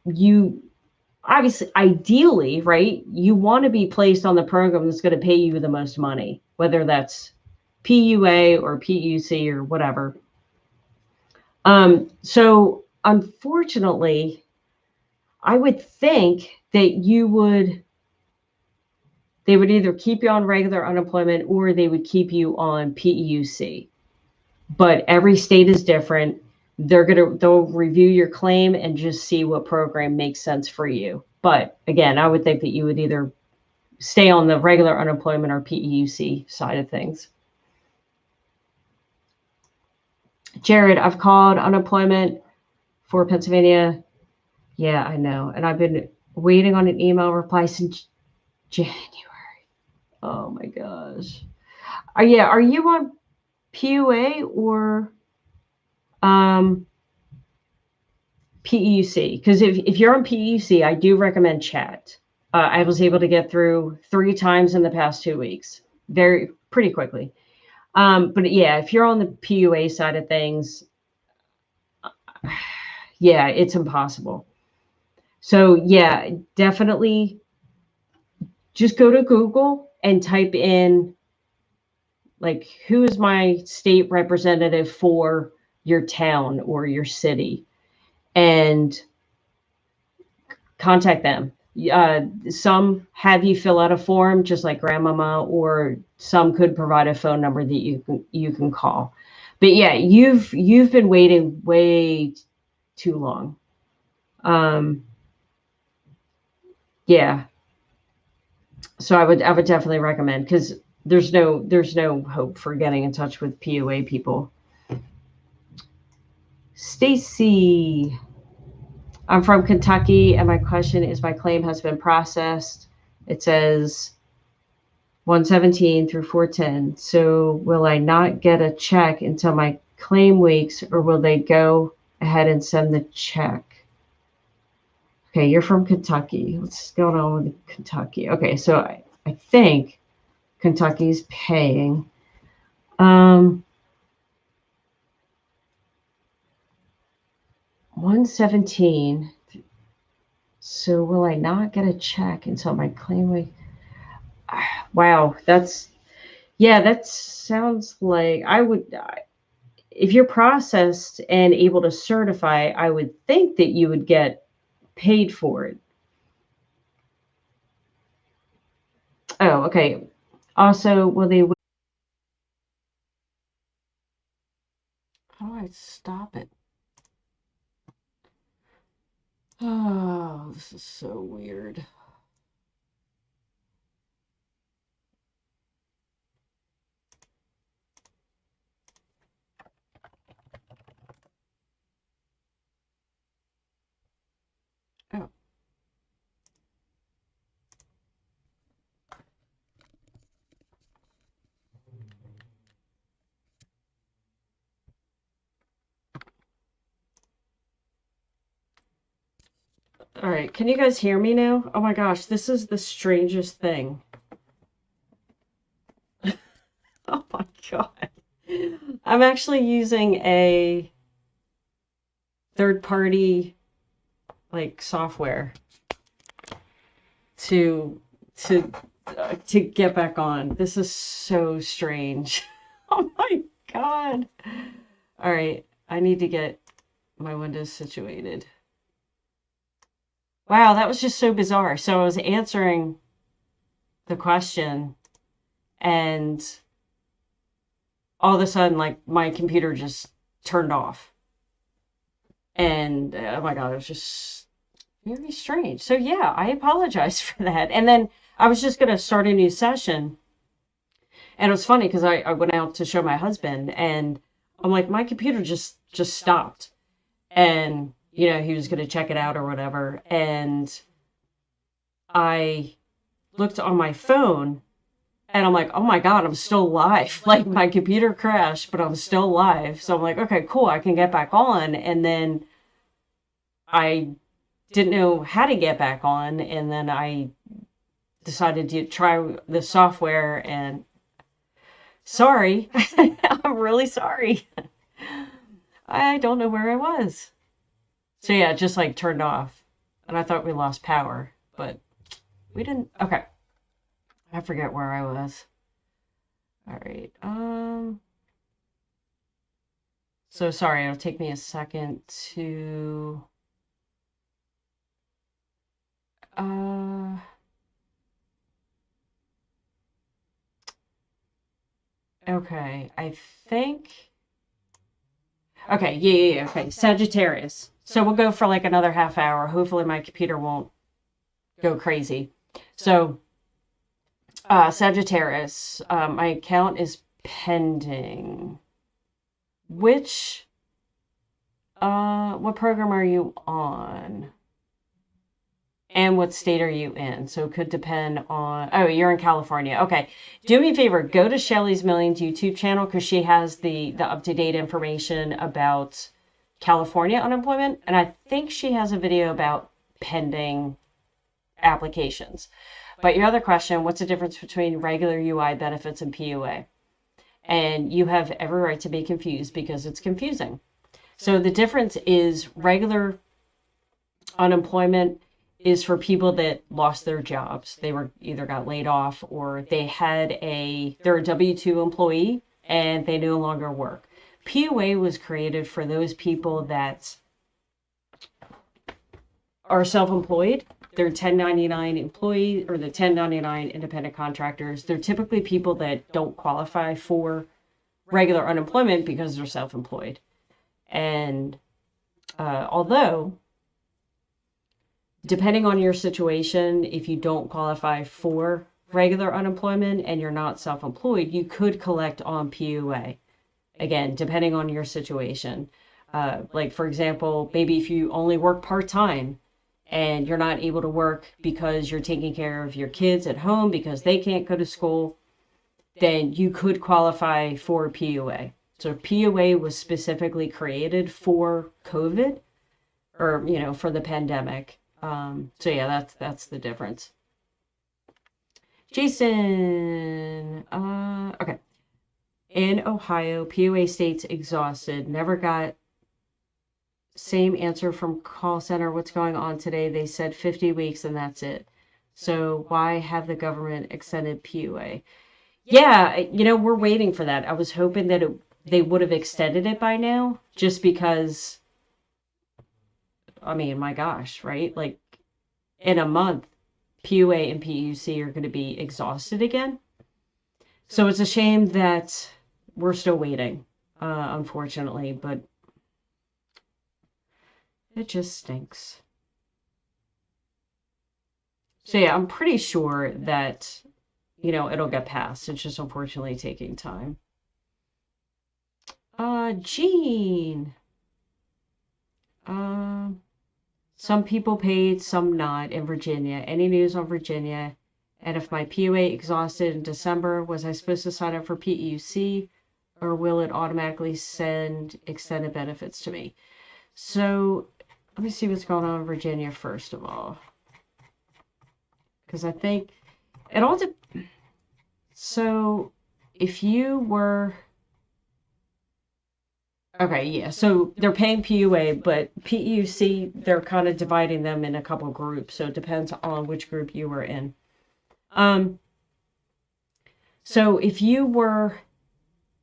you obviously, ideally, right, you want to be placed on the program that's going to pay you the most money, whether that's PUA or PUC or whatever. So unfortunately, I would think that they would either keep you on regular unemployment or they would keep you on PEUC. But every state is different. They'll review your claim and just see what program makes sense for you. But again, I would think that you would either stay on the regular unemployment or PEUC side of things. Jared, I've called unemployment for Pennsylvania. Yeah, I know. And I've been waiting on an email reply since January. Oh my gosh. Are you on PUA or PEUC? Because if you're on PEUC, I do recommend chat. I was able to get through 3 times in the past 2 weeks, pretty quickly. But yeah, if you're on the PUA side of things, yeah, it's impossible. So yeah, definitely just go to Google and type in, like, who is my state representative for your town or your city, and contact them. Some have you fill out a form just like grandmama, or some could provide a phone number that you can call. But yeah, you've been waiting way too long. Yeah. So I would definitely recommend, because there's no hope for getting in touch with PUA people. Stacy, I'm from Kentucky, and my question is, my claim has been processed. It says 117 through 410. So will I not get a check until my claim weeks, or will they go ahead and send the check? Okay, you're from Kentucky. What's going on with Kentucky? Okay, so I think Kentucky's paying. 117. So will I not get a check until my claim week? Wow, that sounds like I would, if you're processed and able to certify, I would think that you would get paid for it. Oh, okay. Also, will they? How do I stop it? Oh, this is so weird. Oh. All right, can you guys hear me now? Oh my gosh, this is the strangest thing. Oh my God. I'm actually using a third-party like software to get back on. This is so strange. Oh my God. All right, I need to get my windows situated. Wow, that was just so bizarre. So I was answering the question, and all of a sudden, like, my computer just turned off. And oh my God, it was just very strange. So yeah, I apologize for that. And then I was just going to start a new session. And it was funny because I went out to show my husband, and I'm like, my computer just stopped. And, he was going to check it out or whatever. And I looked on my phone and I'm like, oh my God, I'm still alive. Like my computer crashed, but I'm still alive. So I'm like, okay, cool, I can get back on. And then I didn't know how to get back on. And then I decided to try the software and sorry, I'm really sorry. I don't know where I was. So yeah, it just like turned off. And I thought we lost power, but we didn't. Okay. I forget where I was. All right. So sorry, it'll take me a second to uh okay, I think okay, yeah, okay. Sagittarius. So we'll go for like another half hour. Hopefully my computer won't go crazy. So Sagittarius, my account is pending. Which what program are you on? And what state are you in? So it could depend on, oh, you're in California. Okay. Do me a favor, go to Shelly's Millions YouTube channel because she has the up-to-date information about California unemployment. And I think she has a video about pending applications. But your other question, what's the difference between regular UI benefits and PUA? And you have every right to be confused because it's confusing. So the difference is regular unemployment is for people that lost their jobs. They were either got laid off or they're a W-2 employee and they no longer work. PUA was created for those people that are self-employed. They're 1099 employees or the 1099 independent contractors. They're typically people that don't qualify for regular unemployment because they're self-employed. And although depending on your situation, if you don't qualify for regular unemployment and you're not self-employed, you could collect on PUA. Again, depending on your situation. Like, for example, maybe if you only work part-time and you're not able to work because you're taking care of your kids at home because they can't go to school, then you could qualify for PUA. So PUA was specifically created for COVID or, for the pandemic. So yeah, that's the difference. Jason, okay. In Ohio, PUA states exhausted. Never got same answer from call center. What's going on today? They said 50 weeks and that's it. So why have the government extended PUA? Yeah, we're waiting for that. I was hoping that they would have extended it by now just because I mean, my gosh, right? Like in a month, PUA and PUC are going to be exhausted again. So it's a shame that we're still waiting, unfortunately, but it just stinks. So yeah, I'm pretty sure that, it'll get passed. It's just unfortunately taking time. Jean. Some people paid, some not in Virginia. Any news on Virginia? And if my PUA exhausted in December, was I supposed to sign up for PEUC or will it automatically send extended benefits to me? So let me see what's going on in Virginia first of all. Because I think it all so if you were okay, yeah. So they're paying PUA, but PEUC, they're kind of dividing them in a couple groups. So it depends on which group you were in. So if you were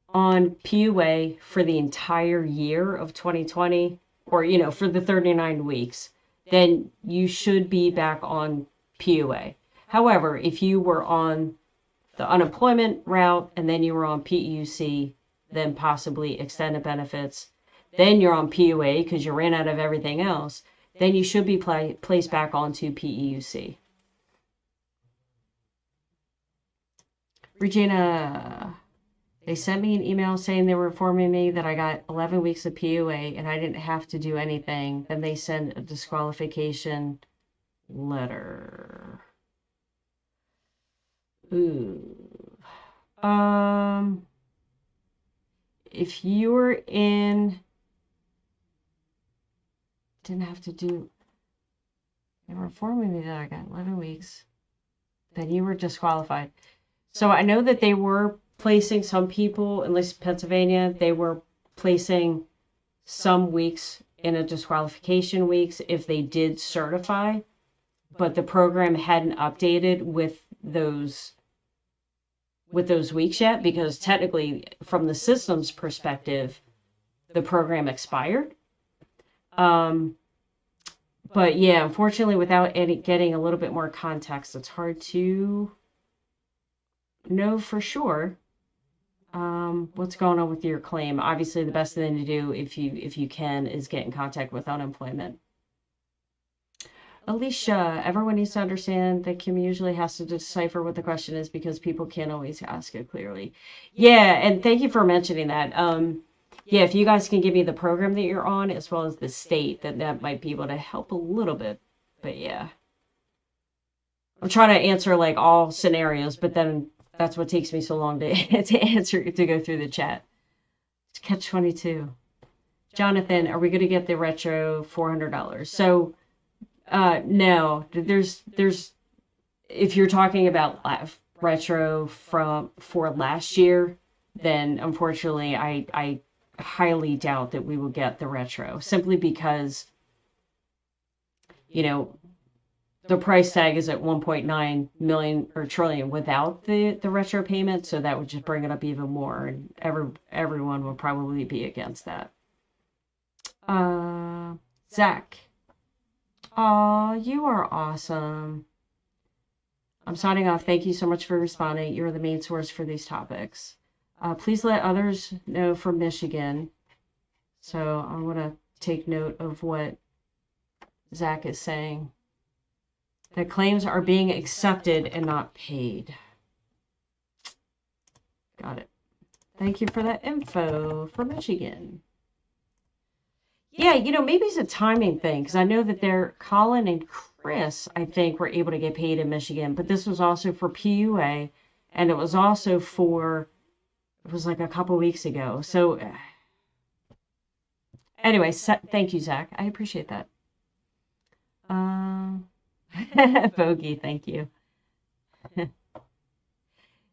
on PUA for the entire year of 2020, or, for the 39 weeks, then you should be back on PUA. However, if you were on the unemployment route and then you were on PEUC, then possibly extended benefits, then you're on PUA because you ran out of everything else, then you should be placed back onto PEUC. Regina, they sent me an email saying they were informing me that I got 11 weeks of PUA and I didn't have to do anything. Then they sent a disqualification letter. Ooh. If you were in, didn't have to do, they were informing me that I got 11 weeks, then you were disqualified. So I know that they were placing some people, at least Pennsylvania, they were placing some weeks in a disqualification weeks if they did certify, but the program hadn't updated with those weeks yet, because technically from the system's perspective, the program expired. But yeah, unfortunately, without getting a little bit more context, it's hard to know for sure what's going on with your claim. Obviously, the best thing to do if you can is get in contact with unemployment. Alicia, everyone needs to understand that Kim usually has to decipher what the question is because people can't always ask it clearly. Yeah, and thank you for mentioning that. Yeah, if you guys can give me the program that you're on as well as the state, then that might be able to help a little bit. But yeah. I'm trying to answer like all scenarios, but then that's what takes me so long to to go through the chat. It's catch 22. Jonathan, are we going to get the retro $400? So no, there's if you're talking about retro for last year, then unfortunately I highly doubt that we will get the retro, simply because the price tag is at 1.9 million or trillion without the retro payment, so that would just bring it up even more, and everyone would probably be against that. Zach. Oh, you are awesome. I'm signing off. Thank you so much for responding. You're the main source for these topics. Please let others know from Michigan. So I'm going to take note of what Zach is saying. That claims are being accepted and not paid. Got it. Thank you for that info for Michigan. Yeah, maybe it's a timing thing, because I know that Colin and Chris, I think, were able to get paid in Michigan, but this was also for PUA, and it was also it was like a couple weeks ago. So anyway, thank you, Zach. I appreciate that. Bogey, thank you.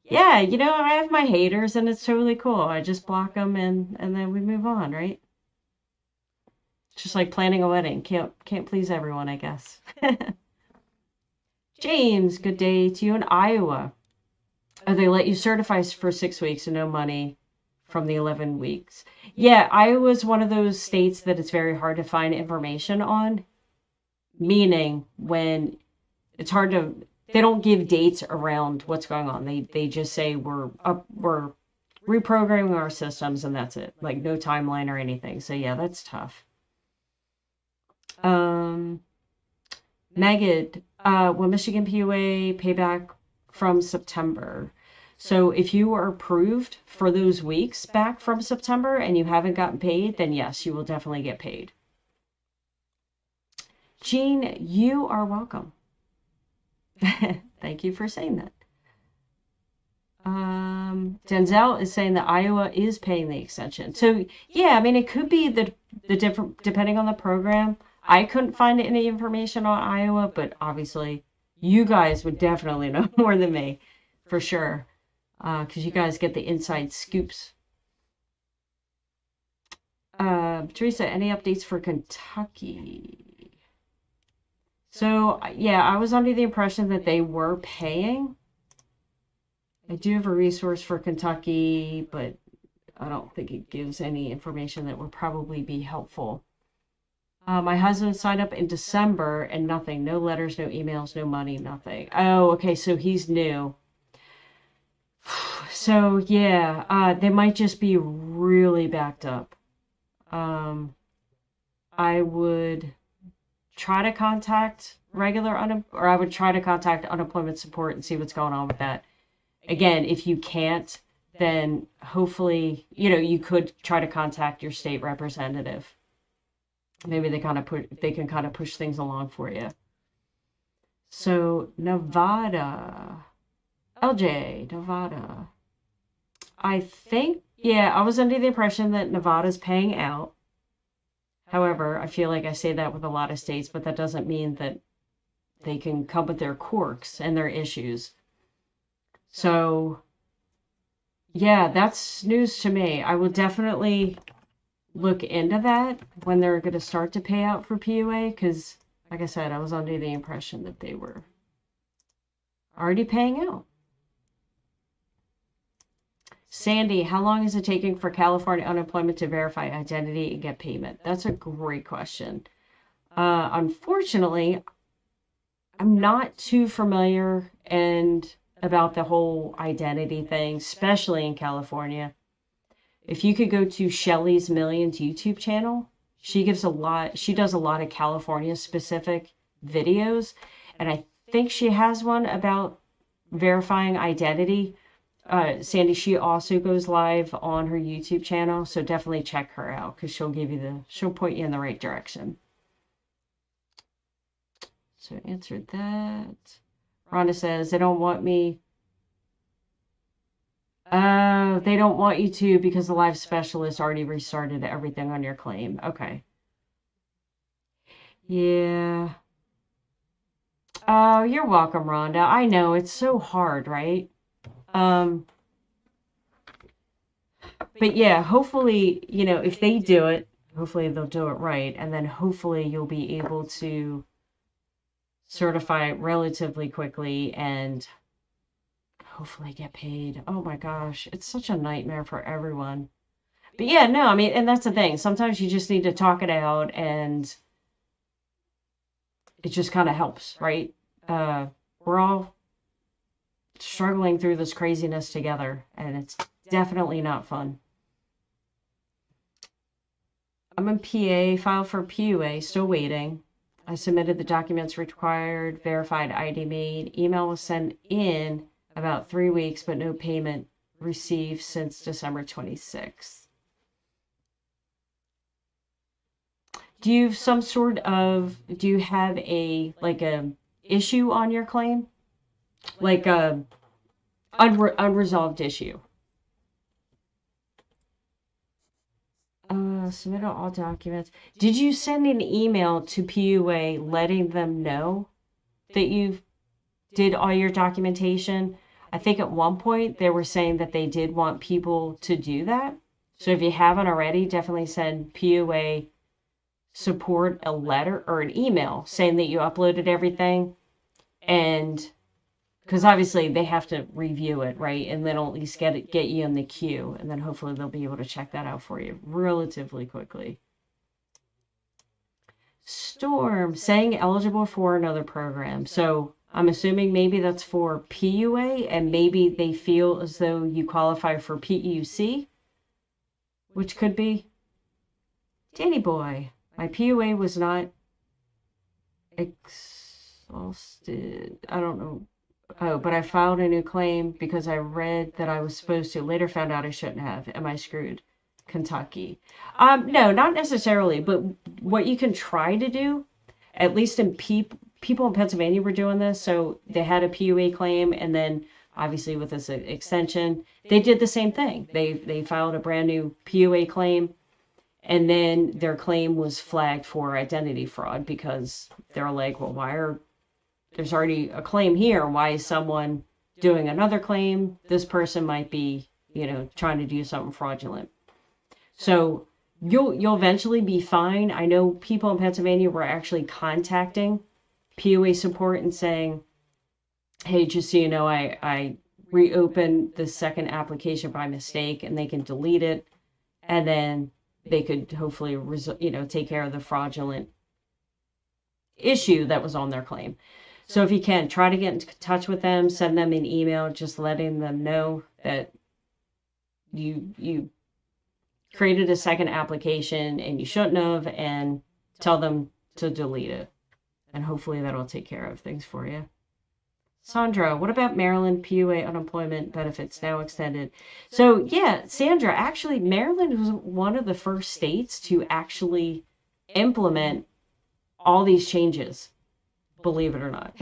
Yeah, I have my haters, and it's totally cool. I just block them, and then we move on, right? It's just like planning a wedding. Can't please everyone, I guess. James, good day to you in Iowa. Oh, they let you certify for 6 weeks and no money from the 11 weeks. Yeah, Iowa's one of those states that it's very hard to find information on. Meaning, when it's hard to, they don't give dates around what's going on. They just say we're reprogramming our systems, and that's it. Like no timeline or anything. So yeah, that's tough. Megan, will Michigan PUA payback from September? So if you are approved for those weeks back from September and you haven't gotten paid, then yes, you will definitely get paid. Jean, you are welcome. Thank you for saying that. Denzel is saying that Iowa is paying the extension. So yeah, I mean, it could be the different, depending on the program. I couldn't find any information on Iowa, but obviously you guys would definitely know more than me, for sure, because you guys get the inside scoops. Teresa, any updates for Kentucky? So yeah, I was under the impression that they were paying. I do have a resource for Kentucky, but I don't think it gives any information that would probably be helpful. My husband signed up in December and nothing. No letters, no emails, no money, nothing. Oh, okay, so he's new. So yeah, they might just be really backed up. I would try to contact I would try to contact unemployment support and see what's going on with that. Again, if you can't, then hopefully, you could try to contact your state representative. Maybe they can kind of push things along for you. So Nevada. LJ, Nevada. I think, yeah, I was under the impression that Nevada's paying out. However, I feel like I say that with a lot of states, but that doesn't mean that they can come with their quirks and their issues. So, yeah, that's news to me. I will definitely look into that when they're going to start to pay out for PUA, because, like I said, I was under the impression that they were already paying out. Sandy, how long is it taking for California unemployment to verify identity and get payment? That's a great question. Unfortunately, I'm not too familiar about the whole identity thing, especially in California. If you could go to Shelly's Millions YouTube channel, she does a lot of California specific videos, and I think she has one about verifying identity. Sandy, she also goes live on her YouTube channel, so definitely check her out because she'll point you in the right direction. So answered that. Rhonda says they don't want me. They don't want you to because the live specialist already restarted everything on your claim. Okay. Yeah. Oh, you're welcome, Rhonda. I know it's so hard, right? But yeah, hopefully, if they do it, hopefully they'll do it right. And then hopefully you'll be able to certify it relatively quickly and hopefully get paid. Oh my gosh, it's such a nightmare for everyone. But yeah, no, I mean, and that's the thing. Sometimes you just need to talk it out and it just kind of helps, right? We're all struggling through this craziness together and it's definitely not fun. I'm in PA, filed for PUA, still waiting. I submitted the documents required, verified ID made. Email was sent in about 3 weeks, but no payment received since December 26th. Do you have a issue on your claim? Like a unresolved issue? Submit all documents. Did you send an email to PUA letting them know that you did all your documentation? I think at one point they were saying that they did want people to do that. So if you haven't already, definitely send PUA support a letter or an email saying that you uploaded everything, and because obviously they have to review it, right? And then at least get you in the queue, and then hopefully they'll be able to check that out for you relatively quickly. Storm, saying eligible for another program. So I'm assuming maybe that's for PUA, and maybe they feel as though you qualify for PEUC, which could be. Danny boy, my PUA was not exhausted. I don't know. Oh, but I filed a new claim because I read that I was supposed to. Later found out I shouldn't have. Am I screwed? Kentucky. No, not necessarily. But what you can try to do, at least in people in Pennsylvania were doing this. So they had a PUA claim, and then obviously with this extension, they did the same thing. They filed a brand new PUA claim, and then their claim was flagged for identity fraud because they're like, well, there's already a claim here. Why is someone doing another claim? This person might be, trying to do something fraudulent. So you'll eventually be fine. I know people in Pennsylvania were actually contacting PUA support and saying, hey, just so you know, I reopened the second application by mistake, and they can delete it, and then they could hopefully, take care of the fraudulent issue that was on their claim. So if you can, try to get in touch with them, send them an email, just letting them know that you created a second application and you shouldn't have, and tell them to delete it. And hopefully that'll take care of things for you. Sandra, what about Maryland PUA unemployment benefits now extended? So yeah, Sandra, actually Maryland was one of the first states to actually implement all these changes, believe it or not.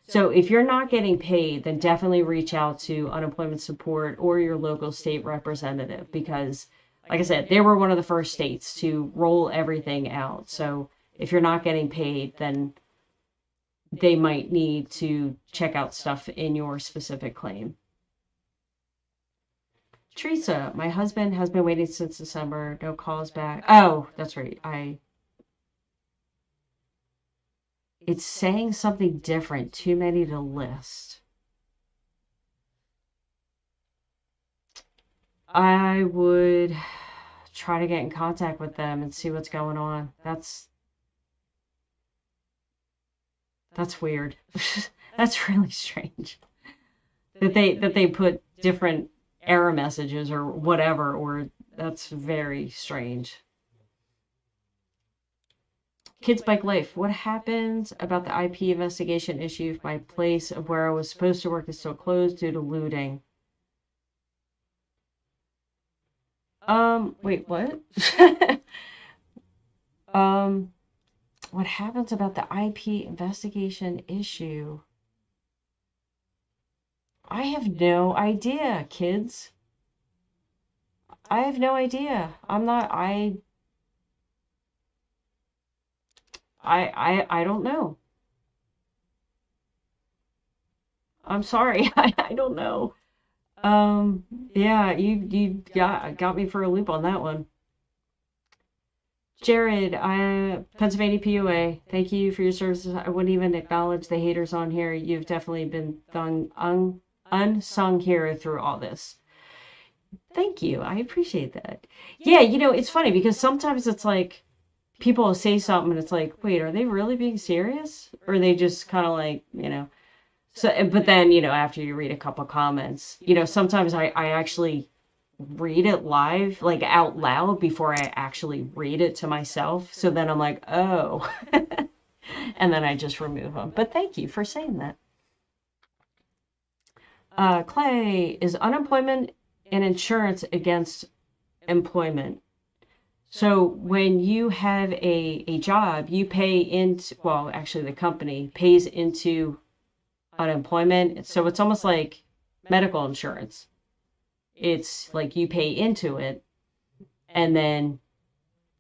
So if you're not getting paid, then definitely reach out to unemployment support or your local state representative because, like I said, they were one of the first states to roll everything out. So if you're not getting paid, then they might need to check out stuff in your specific claim. Teresa, my husband has been waiting since December. No calls back. Oh, that's right. It's saying something different. Too many to list. I would try to get in contact with them and see what's going on. That's weird. That's really strange. That they put different error messages or whatever, or that's very strange. Kids Bike Life. What happens about the IP investigation issue if my place of where I was supposed to work is still closed due to looting? Wait, what? What happens about the IP investigation issue? I have no idea, kids. I have no idea. I don't know. I'm sorry. I don't know. Yeah, you got me for a loop on that one. Jared, Pennsylvania PUA, thank you for your services. I wouldn't even acknowledge the haters on here. You've definitely been the unsung hero through all this. Thank you. I appreciate that. Yeah, it's funny because sometimes it's like people will say something and it's like, wait, are they really being serious? Or are they just kind of like, So, but then, after you read a couple comments, sometimes I actually read it live, like out loud before I actually read it to myself. So then I'm like, oh, and then I just remove them. But thank you for saying that. Clay, is unemployment and insurance against employment? So when you have a job, you pay into, well, actually the company pays into unemployment. So it's almost like medical insurance. It's like you pay into it and then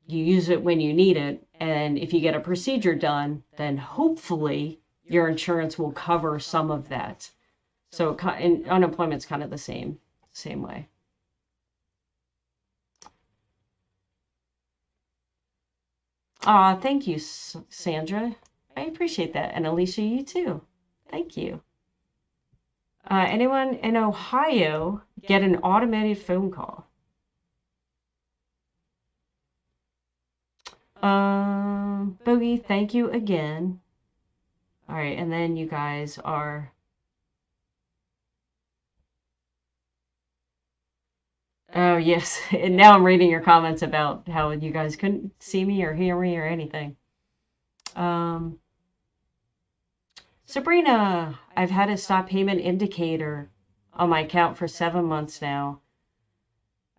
you use it when you need it. And if you get a procedure done, then hopefully your insurance will cover some of that. So unemployment's kind of the same way. Thank you, Sandra. I appreciate that. And Alicia, you too. Thank you. Anyone in Ohio get an automated phone call? Bogey, thank you again. All right, and then you guys are... Oh, yes. And now I'm reading your comments about how you guys couldn't see me or hear me or anything. Sabrina, I've had a stop payment indicator on my account for 7 months now.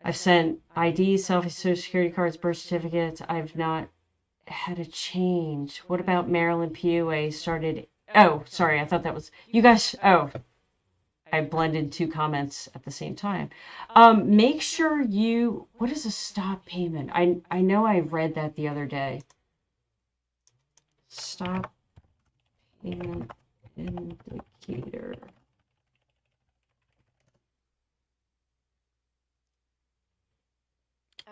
I've sent IDs, selfies, social security cards, birth certificates. I've not had a change. What about Maryland PUA started? Oh, sorry. I thought that was you guys. Oh, I blended two comments at the same time. Make sure you, what is a stop payment? I know I read that the other day. Stop payment indicator.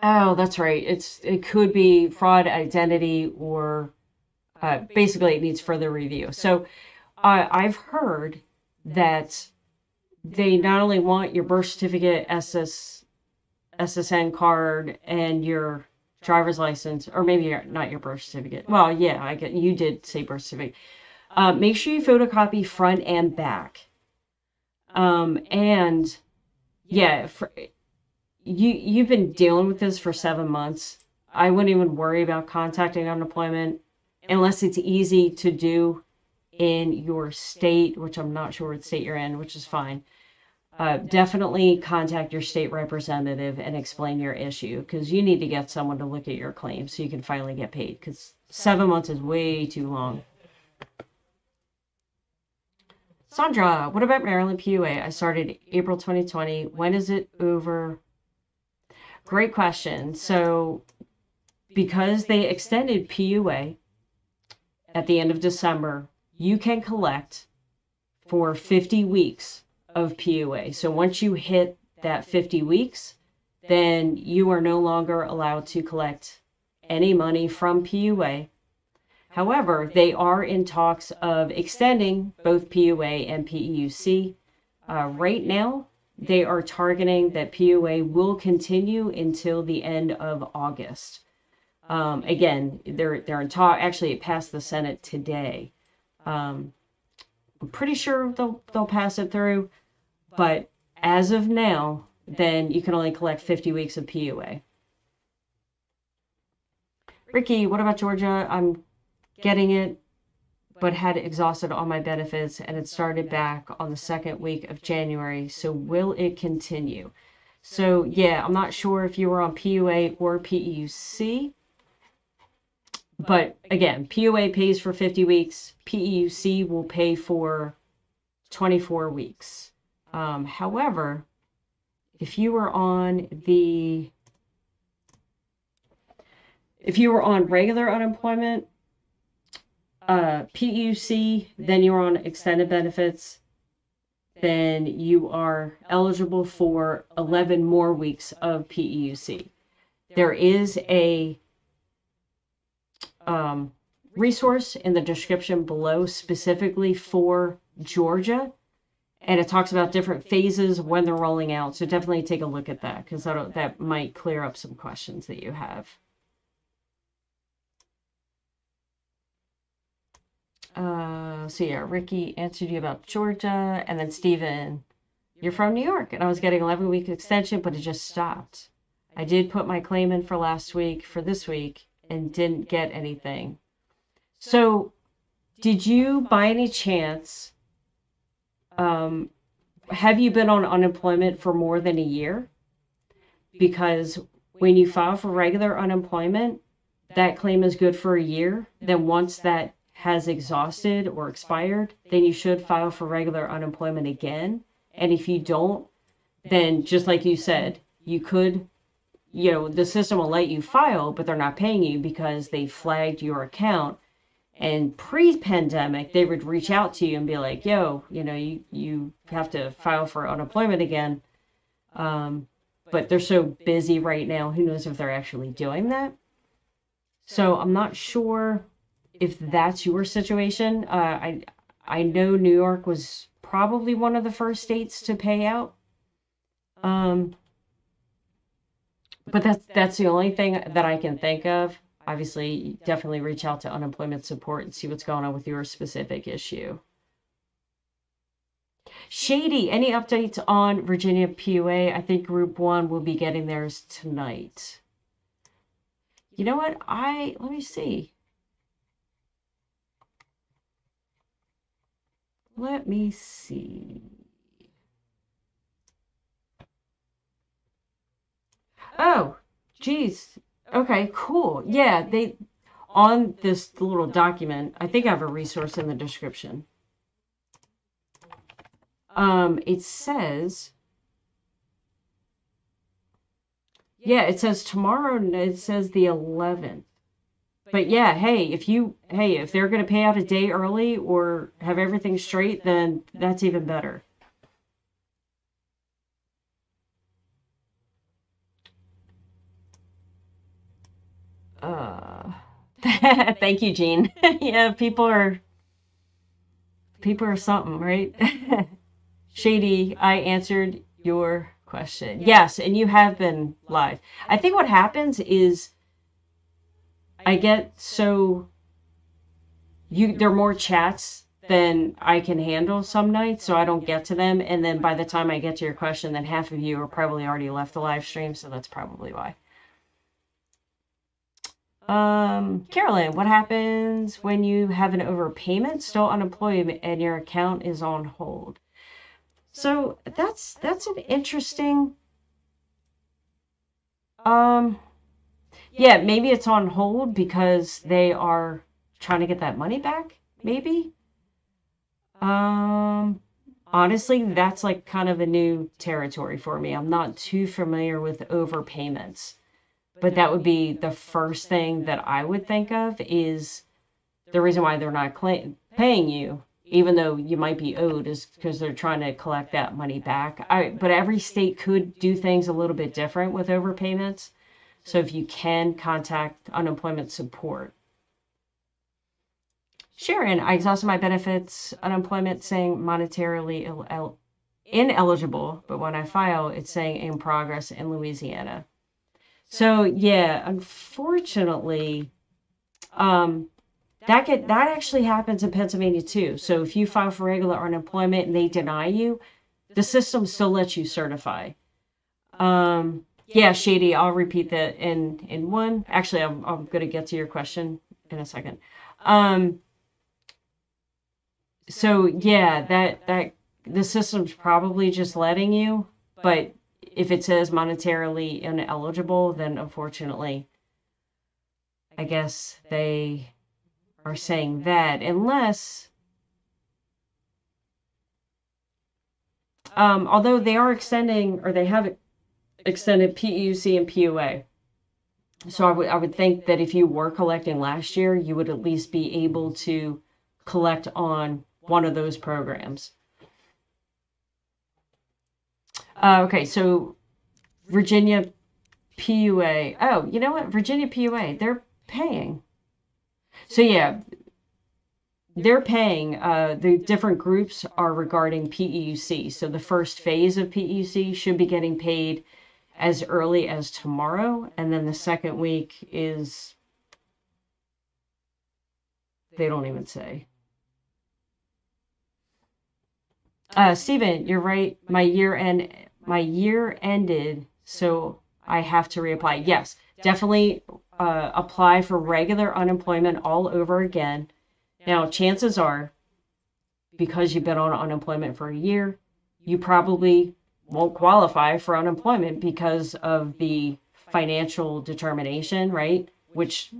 Oh, that's right. It could be fraud, identity, or basically it needs further review. So I've heard that they not only want your birth certificate, SSN card, and your driver's license, or maybe not your birth certificate. Well, yeah, you did say birth certificate. Make sure you photocopy front and back. And yeah, you've been dealing with this for 7 months. I wouldn't even worry about contacting unemployment unless it's easy to do in your state, which I'm not sure what state you're in, which is fine. Definitely contact your state representative and explain your issue because you need to get someone to look at your claim so you can finally get paid because 7 months is way too long. Sandra, what about Maryland PUA? I started April 2020. When is it over? Great question. So, because they extended PUA at the end of December, you can collect for 50 weeks of PUA. So once you hit that 50 weeks, then you are no longer allowed to collect any money from PUA. However, they are in talks of extending both PUA and PEUC. Right now, they are targeting that PUA will continue until the end of August. Again, they're in talk. Actually, it passed the Senate today. I'm pretty sure they'll pass it through, but as of now, then you can only collect 50 weeks of PUA. Ricky, what about Georgia? I'm getting it, but had exhausted all my benefits, and it started back on the second week of January. So will it continue? So yeah, I'm not sure if you were on PUA or PEUC. But again, PUA pays for 50 weeks. PEUC will pay for 24 weeks. However, if you were on regular unemployment, PEUC, then you're on extended benefits, then you are eligible for 11 more weeks of PEUC. There is a resource in the description below specifically for Georgia, and it talks about different phases when they're rolling out. So definitely take a look at that, because that might clear up some questions that you have. So yeah, Ricky answered you about Georgia, and then Steven, you're from New York, and I was getting 11-week extension, but it just stopped. I did put my claim in for last week, for this week, and didn't get anything. So did you by any chance, have you been on unemployment for more than a year? Because when you file for regular unemployment, that claim is good for a year. Then once that has exhausted or expired, then you should file for regular unemployment again. And if you don't, then just like you said, you could, the system will let you file, but they're not paying you because they flagged your account. And pre-pandemic, they would reach out to you and be like, yo, you have to file for unemployment again. But they're so busy right now, who knows if they're actually doing that. So I'm not sure if that's your situation. I know New York was probably one of the first states to pay out. But that's the only thing that I can think of. Obviously, definitely reach out to unemployment support and see what's going on with your specific issue. Shady, any updates on Virginia PUA? I think Group 1 will be getting theirs tonight. You know what? Let me see. Let me see. Oh, geez. Okay, cool. Yeah, they, on this little document, I think I have a resource in the description. It says, yeah, it says tomorrow, it says the 11th. But yeah, hey, if they're going to pay out a day early or have everything straight, then that's even better. Thank you, Jean. Yeah, people are something, right? Shady, I answered your question. Yes, and you have been live. I think what happens is I get there are more chats than I can handle some nights, so I don't get to them. And then by the time I get to your question, then half of you are probably already left the live stream, so that's probably why. Carolyn, what happens when you have an overpayment, still unemployed, and your account is on hold? So that's an interesting, yeah, maybe it's on hold because they are trying to get that money back, maybe. honestly, that's like kind of a new territory for me. I'm not too familiar with overpayments, but that would be the first thing that I would think of is the reason why they're not paying you, even though you might be owed, is because they're trying to collect that money back. But every state could do things a little bit different with overpayments. So if you can, contact unemployment support. Sharon, I exhausted my benefits, unemployment saying monetarily ineligible, but when I file, it's saying in progress in Louisiana. So yeah, unfortunately, that actually happens in Pennsylvania too. So if you file for regular unemployment and they deny you, the system still lets you certify. Yeah, Shady, I'll repeat that in one. Actually, I'm going to get to your question in a second. So yeah, that the system's probably just letting you, but if it says monetarily ineligible, then unfortunately, I guess they are saying that unless, although they are extending, or they have extended PEUC and PUA. So I would think that if you were collecting last year, you would at least be able to collect on one of those programs. Okay, so Virginia PUA. Oh, you know what? Virginia PUA, they're paying. So yeah, they're paying. The different groups are regarding PEUC. So the first phase of PEUC should be getting paid as early as tomorrow. And then the second week is, they don't even say. Stephen, you're right. My year ended, so I have to reapply. Yes, definitely apply for regular unemployment all over again. Now, chances are, because you've been on unemployment for a year, you probably won't qualify for unemployment because of the financial determination, right? Which,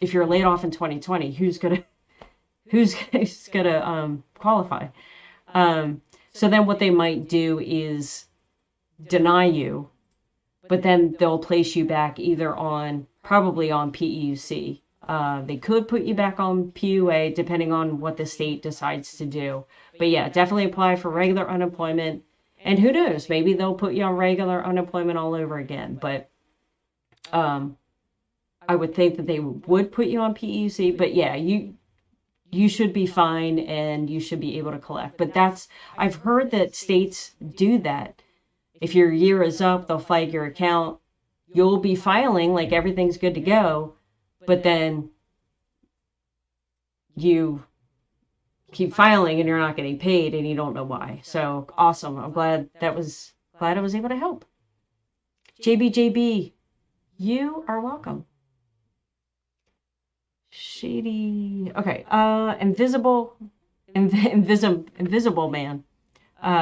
if you're laid off in 2020, who's gonna qualify? So then what they might do is deny you, but then they'll place you back either probably on PEUC. They could put you back on PUA depending on what the state decides to do. But yeah, definitely apply for regular unemployment. And who knows, maybe they'll put you on regular unemployment all over again. But I would think that they would put you on PEUC. But yeah, you should be fine and you should be able to collect. But I've heard that states do that. If your year is up, they'll flag your account. You'll be filing like everything's good to go, but then you keep filing and you're not getting paid and you don't know why. So awesome. I'm glad I was able to help. JBJB, you are welcome. Shady. Okay. Invisible man.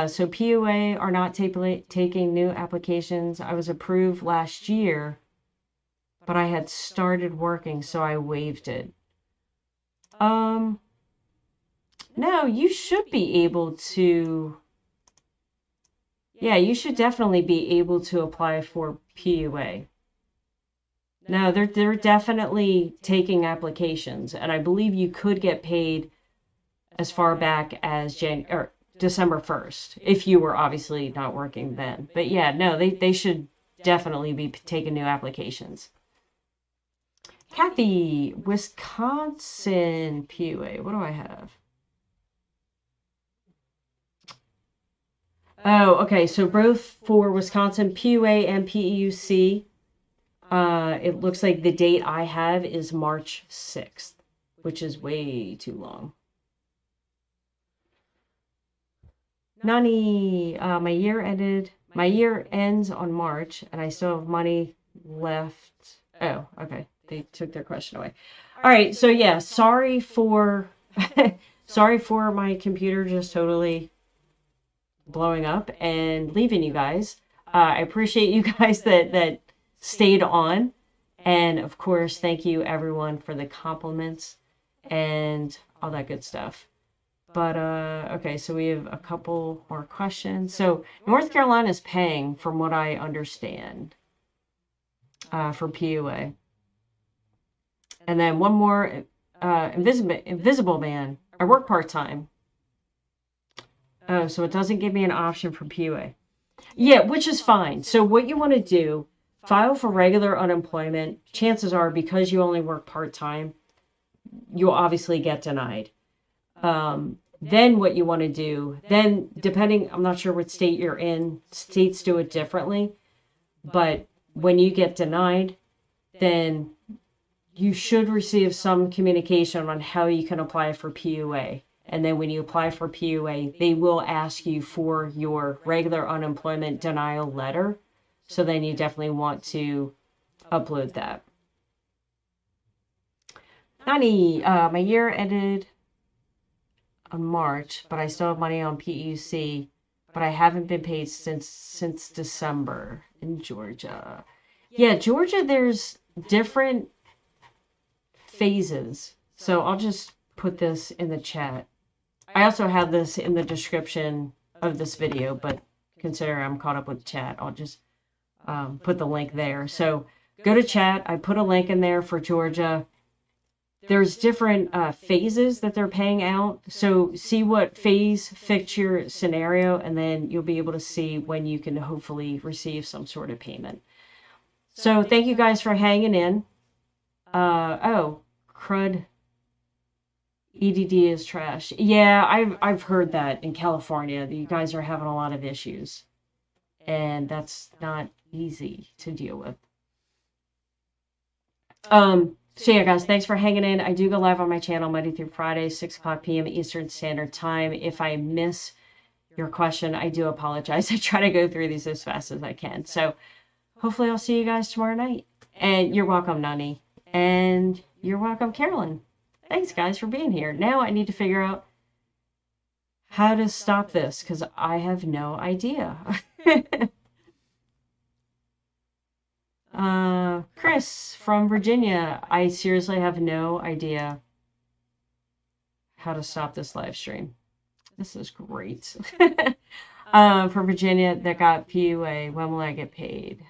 So PUA are not taking new applications. I was approved last year, but I had started working, so I waived it. No, you should be able to. Yeah, you should definitely be able to apply for PUA. No, they're definitely taking applications, and I believe you could get paid as far back as December 1st, if you were obviously not working then. But yeah, no, they should definitely be taking new applications. Kathy, Wisconsin PUA. What do I have? Oh, okay. So both for Wisconsin PUA and PEUC, it looks like the date I have is March 6th, which is way too long. Nani, my year ends on March, and I still have money left. Oh, okay. They took their question away. All right. So yeah, sorry for my computer just totally blowing up and leaving you guys. I appreciate you guys that stayed on. And of course, thank you everyone for the compliments and all that good stuff. But, okay, so we have a couple more questions. So North Carolina is paying, from what I understand, for PUA. And then one more, invisible man. I work part-time. Oh, so it doesn't give me an option for PUA. Yeah, which is fine. So what you want to do, file for regular unemployment. Chances are, because you only work part-time, you'll obviously get denied. Then what you want to do, then depending, I'm not sure what state you're in, states do it differently, but when you get denied, then you should receive some communication on how you can apply for PUA. And then when you apply for PUA, they will ask you for your regular unemployment denial letter. So then you definitely want to upload that. 90, my year ended on March, but I still have money on PEUC, but I haven't been paid since December in Georgia. Yeah, Georgia, there's different phases. So I'll just put this in the chat. I also have this in the description of this video, but consider I'm caught up with chat, I'll just put the link there. So go to chat. I put a link in there for Georgia. There's different phases that they're paying out. So see what phase fits your scenario, and then you'll be able to see when you can hopefully receive some sort of payment. So thank you guys for hanging in. Oh, crud. EDD is trash. Yeah, I've heard that in California. You guys are having a lot of issues. And that's not easy to deal with. So yeah, guys, thanks for hanging in. I do go live on my channel Monday through Friday, 6 o'clock p.m. Eastern Standard Time. If I miss your question, I do apologize. I try to go through these as fast as I can. So hopefully I'll see you guys tomorrow night. And you're welcome, Nani. And you're welcome, Carolyn. Thanks, guys, for being here. Now I need to figure out how to stop this, because I have no idea. Chris from Virginia, I seriously have no idea how to stop this live stream. This is great. From Virginia that got PUA, when will I get paid?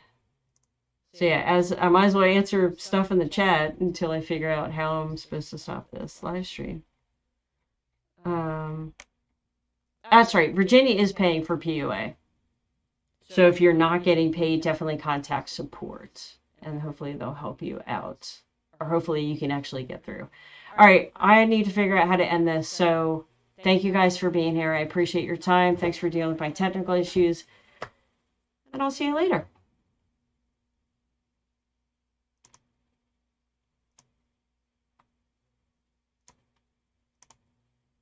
So yeah, as I might as well answer stuff in the chat until I figure out how I'm supposed to stop this live stream. That's right, Virginia is paying for PUA. So if you're not getting paid, definitely contact support, and hopefully they'll help you out, or hopefully you can actually get through. All right, I need to figure out how to end this. So thank you guys for being here. I appreciate your time. Thanks for dealing with my technical issues, and I'll see you later.